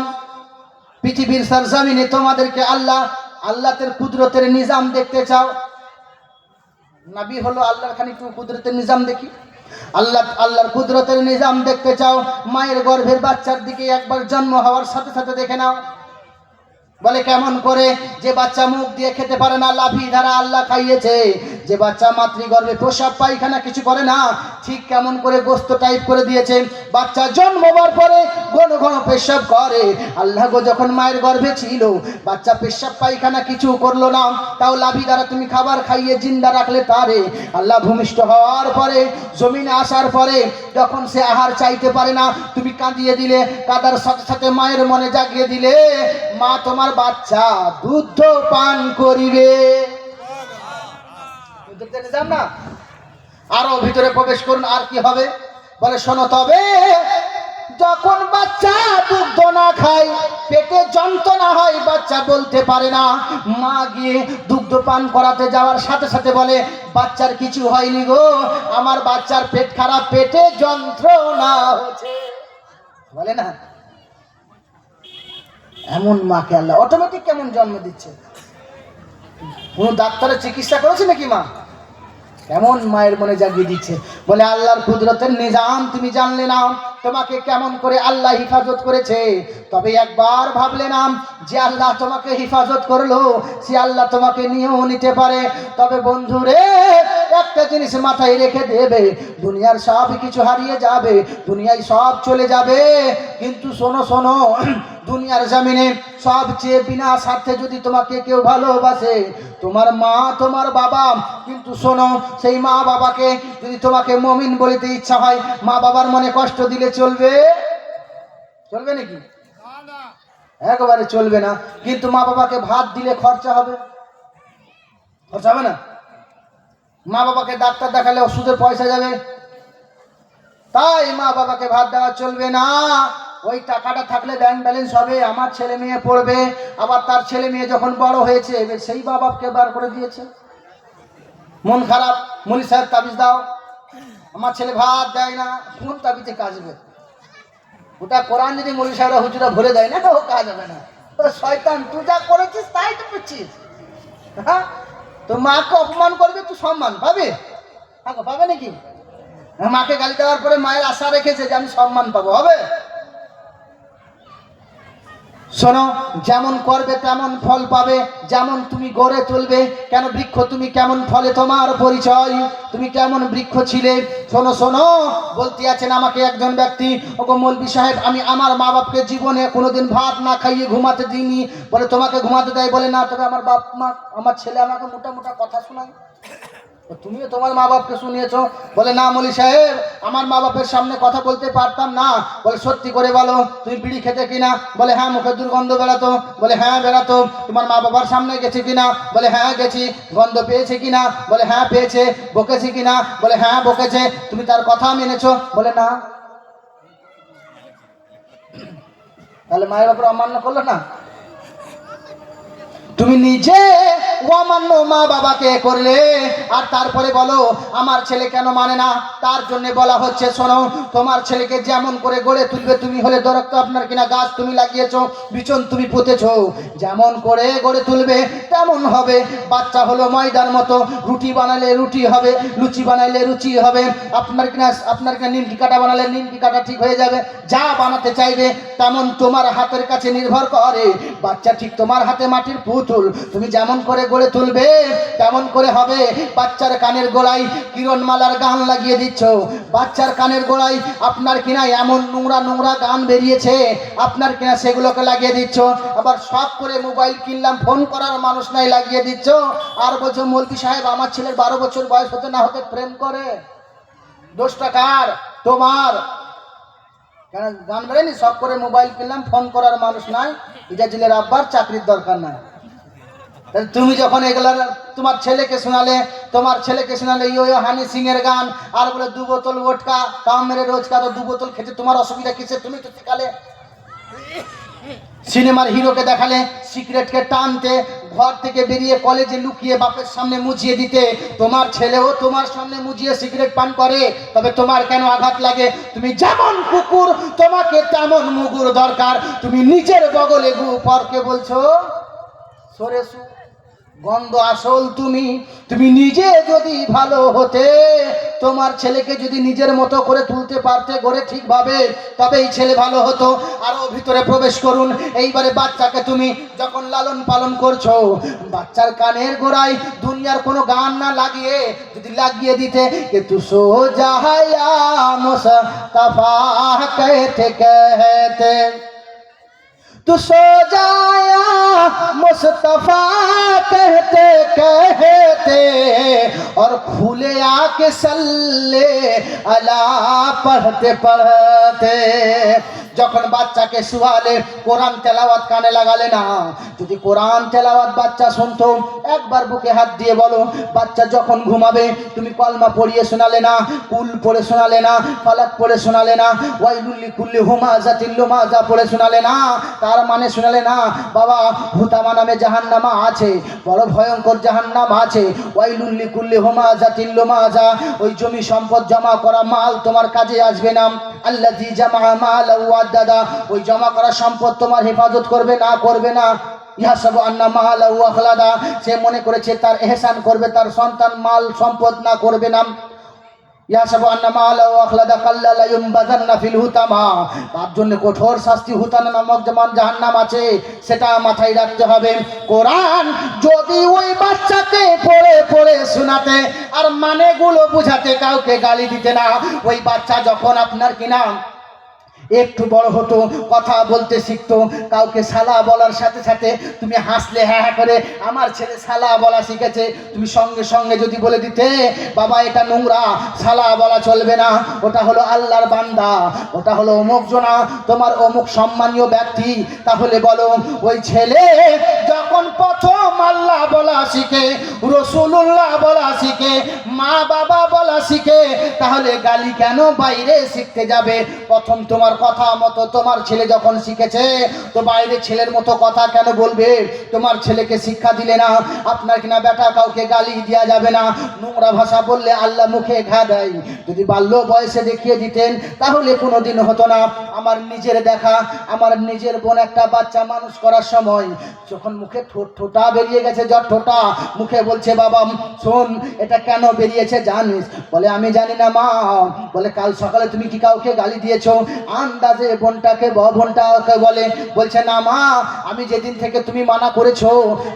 [SPEAKER 1] পৃথিবীর সরজমিনে তোমাদেরকে আল্লাহর কুদরতের নিজাম দেখতে চাও? নবী হলো আল্লাহর খানিক কুদরতের নিজাম দেখি। আল্লাহর কুদরতের নিজাম দেখতে চাও? মায়ের গর্ভের বাচ্চার দিকে একবার জন্ম হওয়ার সাথে সাথে দেখে নাও। বলে কেমন করে? যে বাচ্চা মুখ দিয়ে খেতে পারে না, লাভি ধারা আল্লাহ খাইয়েছে। যে বাচ্চা মাতৃগর্ভে প্রসাব পায়খানা কিছু করে না, ঠিক কেমন করে গোস্ত টাইপ করে দিয়েছে। বাচ্চা জন্মবার পরে ঘন ঘন পেশাব করে। আল্লাহ গো যখন মায়ের গর্ভে ছিল, বাচ্চা পেশাব পায়খানা কিছু করলো না, তাও লাভি দ্বারা তুমি খাবার খাইয়ে জিন্দা রাখলে তারে। আল্লাহ ভূমিষ্ঠ হওয়ার পরে, জমিনে আসার পরে, যখন সে আহার চাইতে পারে না, তুমি কাঁদিয়ে দিলে, কাদার সাথে সাথে মায়ের মনে জাগিয়ে দিলে, মা তোমার বাচ্চা দুধ পান করিবে। না, আরো ভিতরে প্রবেশ করুন, আর কি হবে? বলে শোনো, তবে যখন বাচ্চা দুধ না খায়, পেটে যন্ত্রণা হয়, বাচ্চা বলতে পারে না, মা গিয়ে দুগ্ধ পান করাতে যাওয়ার সাথে সাথে বলে, বাচ্চার কিছু হয়নি গো, আমার বাচ্চার পেট খারাপ, পেটে যন্ত্রণা হচ্ছে, বলে না? এমন মাকে আল্লাহ অটোমেটিক কেমন জন্ম দিচ্ছে? কোন ডাক্তারের চিকিৎসা করেছে নাকি মা? কেমন মায়ের মনে জাগিয়ে দিচ্ছে। বলে আল্লাহর কুদরতের নিজাম তুমি জানলে না, তোমাকে কেমন করে আল্লাহ হিফাজত করেছে। তবে একবার ভাবলে না, যে আল্লাহ তোমাকে হিফাজত করলো, সে আল্লাহ তোমাকে নিয়েও নিতে পারে। তবে বন্ধুরে, একটা জিনিস মাথায় রেখে দেবে, দুনিয়ার সব কিছু হারিয়ে যাবে, দুনিয়ায় সব চলে যাবে, কিন্তু শোনো শোনো, দুনিয়ার জমিনে সবচেয়ে বিনা স্বার্থে যদি তোমাকে কেউ ভালোবাসে, তোমার মা তোমার বাবা, কিন্তু শোনো, সেই মা বাবাকে যদি তোমাকে মুমিন বলিতে ইচ্ছা হয়, মা বাবার মনে কষ্ট দিলে চলবে? চলবে নাকি? একবারে চলবে না। কিন্তু মা বাবাকে ভাত দিলে খরচা হবে, খরচা হবে না? মা বাবাকে ডাক্তার দেখালে ওষুধের পয়সা যাবে, তাই মা বাবাকে ভাত দেওয়া চলবে না। ওই টাকাটা থাকলে ব্যাংক ব্যালেন্স হবে, আমার ছেলে মেয়ে পড়বে, আবার তার ছেলে মেয়ে যখন বড় হয়েছে সেই মা বাপকে বার করে দিয়েছে, মন খারাপ, মনি সাহেব তাবিজ দাও, আমার ছেলে ভাত দেয় না, কোন তাবিজে কাজবে? ওটা কোরআন যদি মনি সাহেবরা হুজুরা ভরে দেয় না, ও কাজ হবে না। শয়তান, তুই যা করেছিস তাই তো করছিস। হ্যাঁ, তো মাকে অপমান করবে, তুই সম্মান পাবে? পাবে নাকি? মাকে গালি দেওয়ার পরে মায়ের আশা রেখেছে যে আমি সম্মান পাবো, হবে? শোনো, যেমন করবে তেমন ফল পাবে, যেমন তুমি গড়ে তুলবে। কেন বৃক্ষ তুমি কেমন ফলে তোমার পরিচয়, তুমি কেমন বৃক্ষ ছিলে। শোনো শোনো, বলতে আছেন আমাকে একজন ব্যক্তি, ওগো মৌলভী সাহেব, আমি আমার মা বাপকে জীবনে কোনোদিন ভাত না খাইয়ে ঘুমাতে দিইনি। বলে তোমাকে ঘুমাতে দেয়? বলে না, তবে আমার বাপ মা, আমার ছেলে আমাকে মোটা মোটা কথা শোনায়। তুমিও তোমার মা বাপকে শুনিয়েছো? বলে না মৌলভী সাহেব, আমার মা বাপের সামনে কথা বলতে পারতাম না। বলে সত্যি করে বলো, তুমি বিড়ি খেতে কিনা? বলে হ্যাঁ, মুখে দুর্গন্ধ বেরাতো? বলে হ্যাঁ বেরাতো। তোমার মা বাবার সামনে গেছে কিনা? বলে হ্যাঁ গেছি। গন্ধ পেয়েছে কিনা? বলে হ্যাঁ পেয়েছে। বকেছে কিনা? বলে হ্যাঁ বকেছে। তুমি তার কথা মেনেছো? বলে না। তাহলে মায়ের বাপরা অমান্য করলো না? তুমি নিজে অমান্য মা বাবাকে করলে, আর তারপরে বলো আমার ছেলে কেন মানে না? তার জন্য বলা হচ্ছে, শোনো, তোমার ছেলেকে যেমন করে গড়ে তুলবে, তুমি হলে দরক্ত আপনার কিনা গাছ তুমি লাগিয়েছো, বিচন তুমি পুঁতেছো, যেমন করে গড়ে তুলবে তেমন হবে। বাচ্চা হলো ময়দার মতো, রুটি বানালে রুটি হবে, লুচি বানাইলে রুচি হবে, আপনার কিনা নিমকি কাটা বানালে নিমকি কাটা ঠিক হয়ে যাবে। যা বানাতে চাইবে তেমন তোমার হাতের কাছে নির্ভর করে। বাচ্চা ঠিক তোমার হাতে মাটির পুতুল, তুমি যেমন করে গড়ে তুলবে তেমন করে হবে। বাচ্চার কানের গোড়ায় কিরণমালার গান লাগিয়ে দিচ্ছ, বাচ্চার কানের গোড়ায় আপনার কিনা এমন নোংরা নোংরা গান বেরিয়েছে, আপনার কিনা সেগুলোকে লাগিয়ে দিচ্ছ। আবার শখ করে মোবাইল কিনলাম, ফোন করার মানুষ নাই, লাগিয়ে দিচ্ছ। আর বলছো মৌলভী সাহেব আমার ছেলের 12 বছর বয়স হতে না হতে প্রেম করে। দোষটা কার? তোমার। কেন গান বেরেনি? শখ করে মোবাইল কিনলাম, ফোন করার মানুষ নাই, ইজাজিলের আব্বার চাকরির দরকার নাই। তুমি যখন এগুলা তোমার ছেলেকে শোনালে ইয়ো হানি সিং এর গান, আর বলে 2 বোতল ওটকা কাম মেরে রোজকার, 2 বোতল খেতে তোমার অসুবিধা কিসে? তুমি তো শিখালে। সিনেমার হিরোকে দেখালে সিগারেটকে টানতে, ঘর থেকে বেরিয়ে কলেজে লুকিয়ে বাপের সামনে মুজিয়ে দিতে। তোমার ছেলেও তোমার সামনে মুজিয়ে সিগারেট পান করে, তবে তোমার কেন আঘাত লাগে? তুমি যেমন কুকুর, তোমাকে তেমন মুগুর দরকার। তুমি নিজের বগলে গু, পরকে বলছো সরেসু গন্ধ আসল। তুমি নিজে যদি ভালো হতে, তোমার ছেলেকে যদি নিজের মতো করে তুলতে পারতে গড়ে ঠিকভাবে, তবেই ছেলে ভালো হতো। আরো ভিতরে প্রবেশ করুন। এইবারে বাচ্চাকে তুমি যখন লালন পালন করছো, বাচ্চার কানের গোড়ায় দুনিয়ার কোনো গান না লাগিয়ে যদি লাগিয়ে দিতে, কিন্তু সোজা হায়া মুস্তাফা कहते कहते तू सो जाया मुस्तफा कहते कहते, और खुले आके सल्ले अला पढ़ते पढ़ते। যখন বাচ্চাকে শুয়ালে কোরআন তেলাওয়াত কানে লাগালে না। যদি কোরআন তেলাওয়াত বাচ্চা শুনতো, একবার বুকে হাত দিয়ে বলো, বাচ্চা যখন ঘুমাবে তুমি কলমা পড়িয়ে শোনালে না, কুল পড়ে শোনালে না, ফালাক পড়ে শোনালে না, ওয়াইলুল লিকুল্লি হুমাজাতিল লুমাজা পড়ে শোনালে না, তার মানে শোনালে না বাবা হুতামা নামে জাহান্নামা আছে, বড় ভয়ঙ্কর জাহান্নাম আছে। ওয়াইলুল লিকুল্লি হুমাজাতিল লুমাজা, ওই জমি সম্পদ জমা করা মাল তোমার কাজে আসবে না। আল্লাযী জামা মালাহু ওয়াদাদা, ওই জমা করা সম্পদ তোমার হেফাজত করবে না। ইয়াহসাবু আন্না মালাহু আখলাদা, সে মনে করেছে তার ইহসান করবে, তার সন্তান মাল সম্পদ না করবে না। ইয়াহসাবু আন্না মালাহু আখলাদা কাল্লা লা ইউনবাযান্না ফিল হুতামা, তার জন্য কঠোর শাস্তি হুতামা নামক জাহান্নাম আছে, সেটা মাথায় রাখতে হবে। কোরআন যদি ওই বাচ্চাকে পড়ে পড়ে শোনাতে বোঝাতে আর মানেগুলো বুঝাতে, কাউকে গালি দিতে না। ওই বাচ্চা যখন আপনার কিনা একটু বড় হতো, কথা বলতে শিখতো, কাউকে শালা বলার সাথে সাথে তুমি হাসলে হ্যাঁ হ্যাঁ করে, আমার ছেলে শালা বলা শিখেছে, তুমি সঙ্গে সঙ্গে যদি বলে দিতে বাবা এটা নোংরা, শালা বলা চলবে না, ওটা হলো আল্লাহর বান্দা, ওটা হলো অমুক জনা, তোমার অমুক সম্মানীয় ব্যক্তি, তাহলে বলো ওই ছেলে যখন প্রথম আল্লাহ বলা শিখে, রসুল্লাহ বলা শিখে, মা বাবা বলা শিখে, তাহলে গালি কেন বাইরে শিখতে যাবে? প্রথম তোমার কথা মতো তোমার ছেলে যখন শিখেছে, তো বাইরে ছেলের মতো কথা কেন বলবে? তোমার ছেলেকে শিক্ষা দিলে না, আপনার কিনা বেটা কাউকে গালি দেওয়া যাবে না, নোংরা ভাষা বললে আল্লাহ মুখে ঘা দেয়। যদি বাল্য বয়সে দেখিয়ে দিতেন তাহলে কোনোদিন হতো না। আমার নিজের দেখা, আমার নিজের বোন একটা বাচ্চা মানুষ করার সময় যখন মুখে ঠোঁটা বেরিয়ে গেছে, ঠোঁটা মুখে বলছে বাবা শোন এটা কেন বেরিয়েছে জানিস? বলে আমি জানি না মা। বলে কাল সকালে তুমি কি কাউকে গালি দিয়েছো? আন্দাজে বোনটাকে বলে, বলছে না মা, আমি যেদিন থেকে তুমি মানা করেছো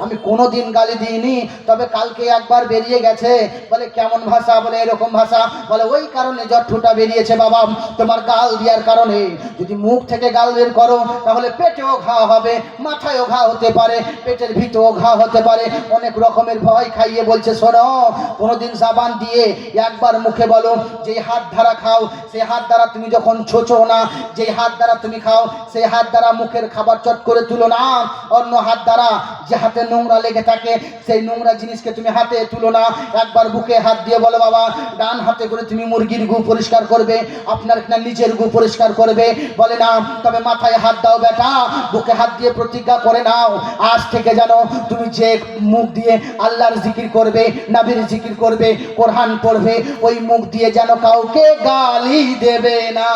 [SPEAKER 1] আমি কোনোদিন গালি দিইনি, তবে কালকে একবার বেরিয়ে গেছে। বলে কেমন ভাষা? বলে এরকম ভাষা। বলে ওই কারণে ঠোঁটা বেরিয়েছে বাবা, তোমার গাল দেওয়ার কারণে। যদি মুখ থেকে গাল বের করো তাহলে পেটেও ঘা হবে, মাথায়ও ঘা হতে পারে, পেটের ভিতরেও ঘা হতে পারে, অনেক রকমের ভয় খাইয়ে বলছে শোনো, কোনোদিন সাবান দিয়ে একবার মুখে বলো, যে হাত দ্বারা খাও সেই হাত দ্বারা তুমি যখন ছোচো না, যে হাত দ্বারা তুমি খাও সেই হাত দ্বারা মুখের খাবার চট করে তুলো না, অন্য হাত দ্বারা যে হাতে নোংরা লেগে থাকে সেই নোংরা জিনিসকে তুমি হাতে তুলো না। একবার বুকে হাত দিয়ে বলো বাবা, ডান হাতে করে তুমি মুরগির গু পরিষ্কার করবে, আপনার কিনা নিজের গু পরিষ্কার করবে। বলে না, তবে মাথায় হাত দাও বেটা, বুকে হাত দিয়ে প্রতিজ্ঞা করে নাও আজ থেকে জানো তুমি যে মুখ দিয়ে আল্লাহর জিকির করবে, নবীর জিকির করবে, কোরআন পড়বে, ওই মুখ দিয়ে যেন কাউকে গালি দেবে না।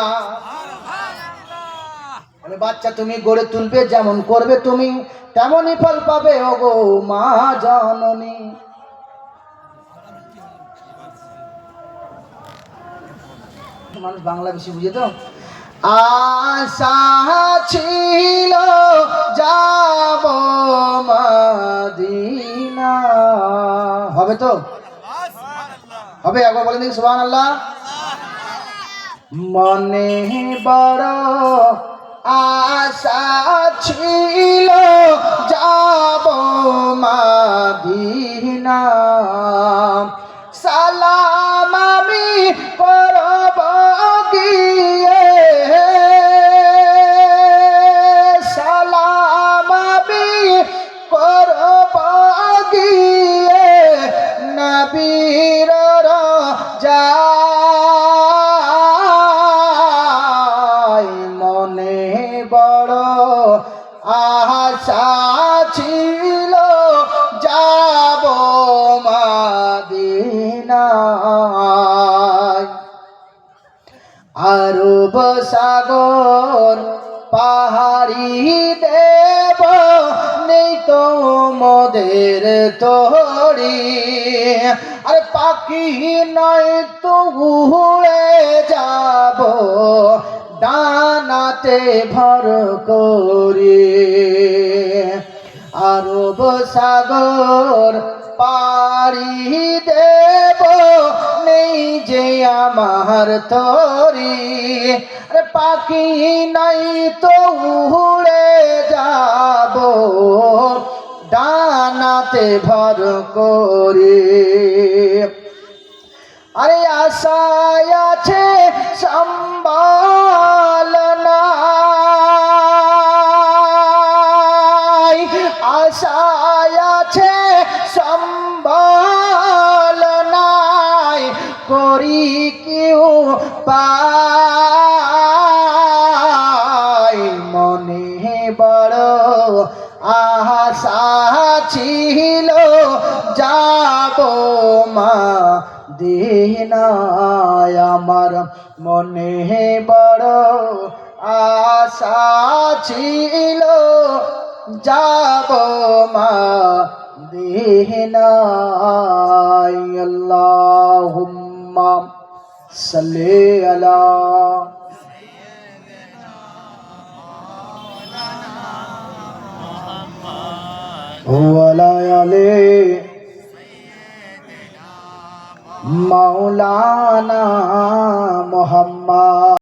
[SPEAKER 1] বাচ্চা তুমি গড়ে তুলবে, যেমন করবে তুমি তেমনই ফল পাবে ওগো মা জননী। মানুষ বাংলা বেশি বুঝে তো। আশা ছিল যাব মদিনা, হবে তো? হবে, একবার বলেন দেখি সুবহানাল্লাহ। মনে বড় আশা ছিল যাব মদিনা, সালাম আমি করব গিয়ে, সালাম আমি করব গিয়ে নবীর রাজায়। মনে বড় আশা ছিল যাব মদিনায়, আরব সাগর পাহাড়ি দেব নেই তো মোদের তোড়ি, আরে পাখি নয় তো উড়ে যাব ডানাতে ভর করে। আরব সাগর পাড়ি দেব নেই যে আমার তরি, আরে পাখি নাই তো উড়ে যাব ডানাতে ভর করে। আরে আশায় আছে সম্বল নাই, আশায় আছে সম্বল নাই, করি কেউ পাই। মনে বড় আশা ছিল যাব মদিনায়, আমার মনে বড় আশা ছিল যাব মদিনায়। আল্লাহুম্মা সাল্লি আলা ওয়া আলা আলি মাওলানা মোহাম্মদ।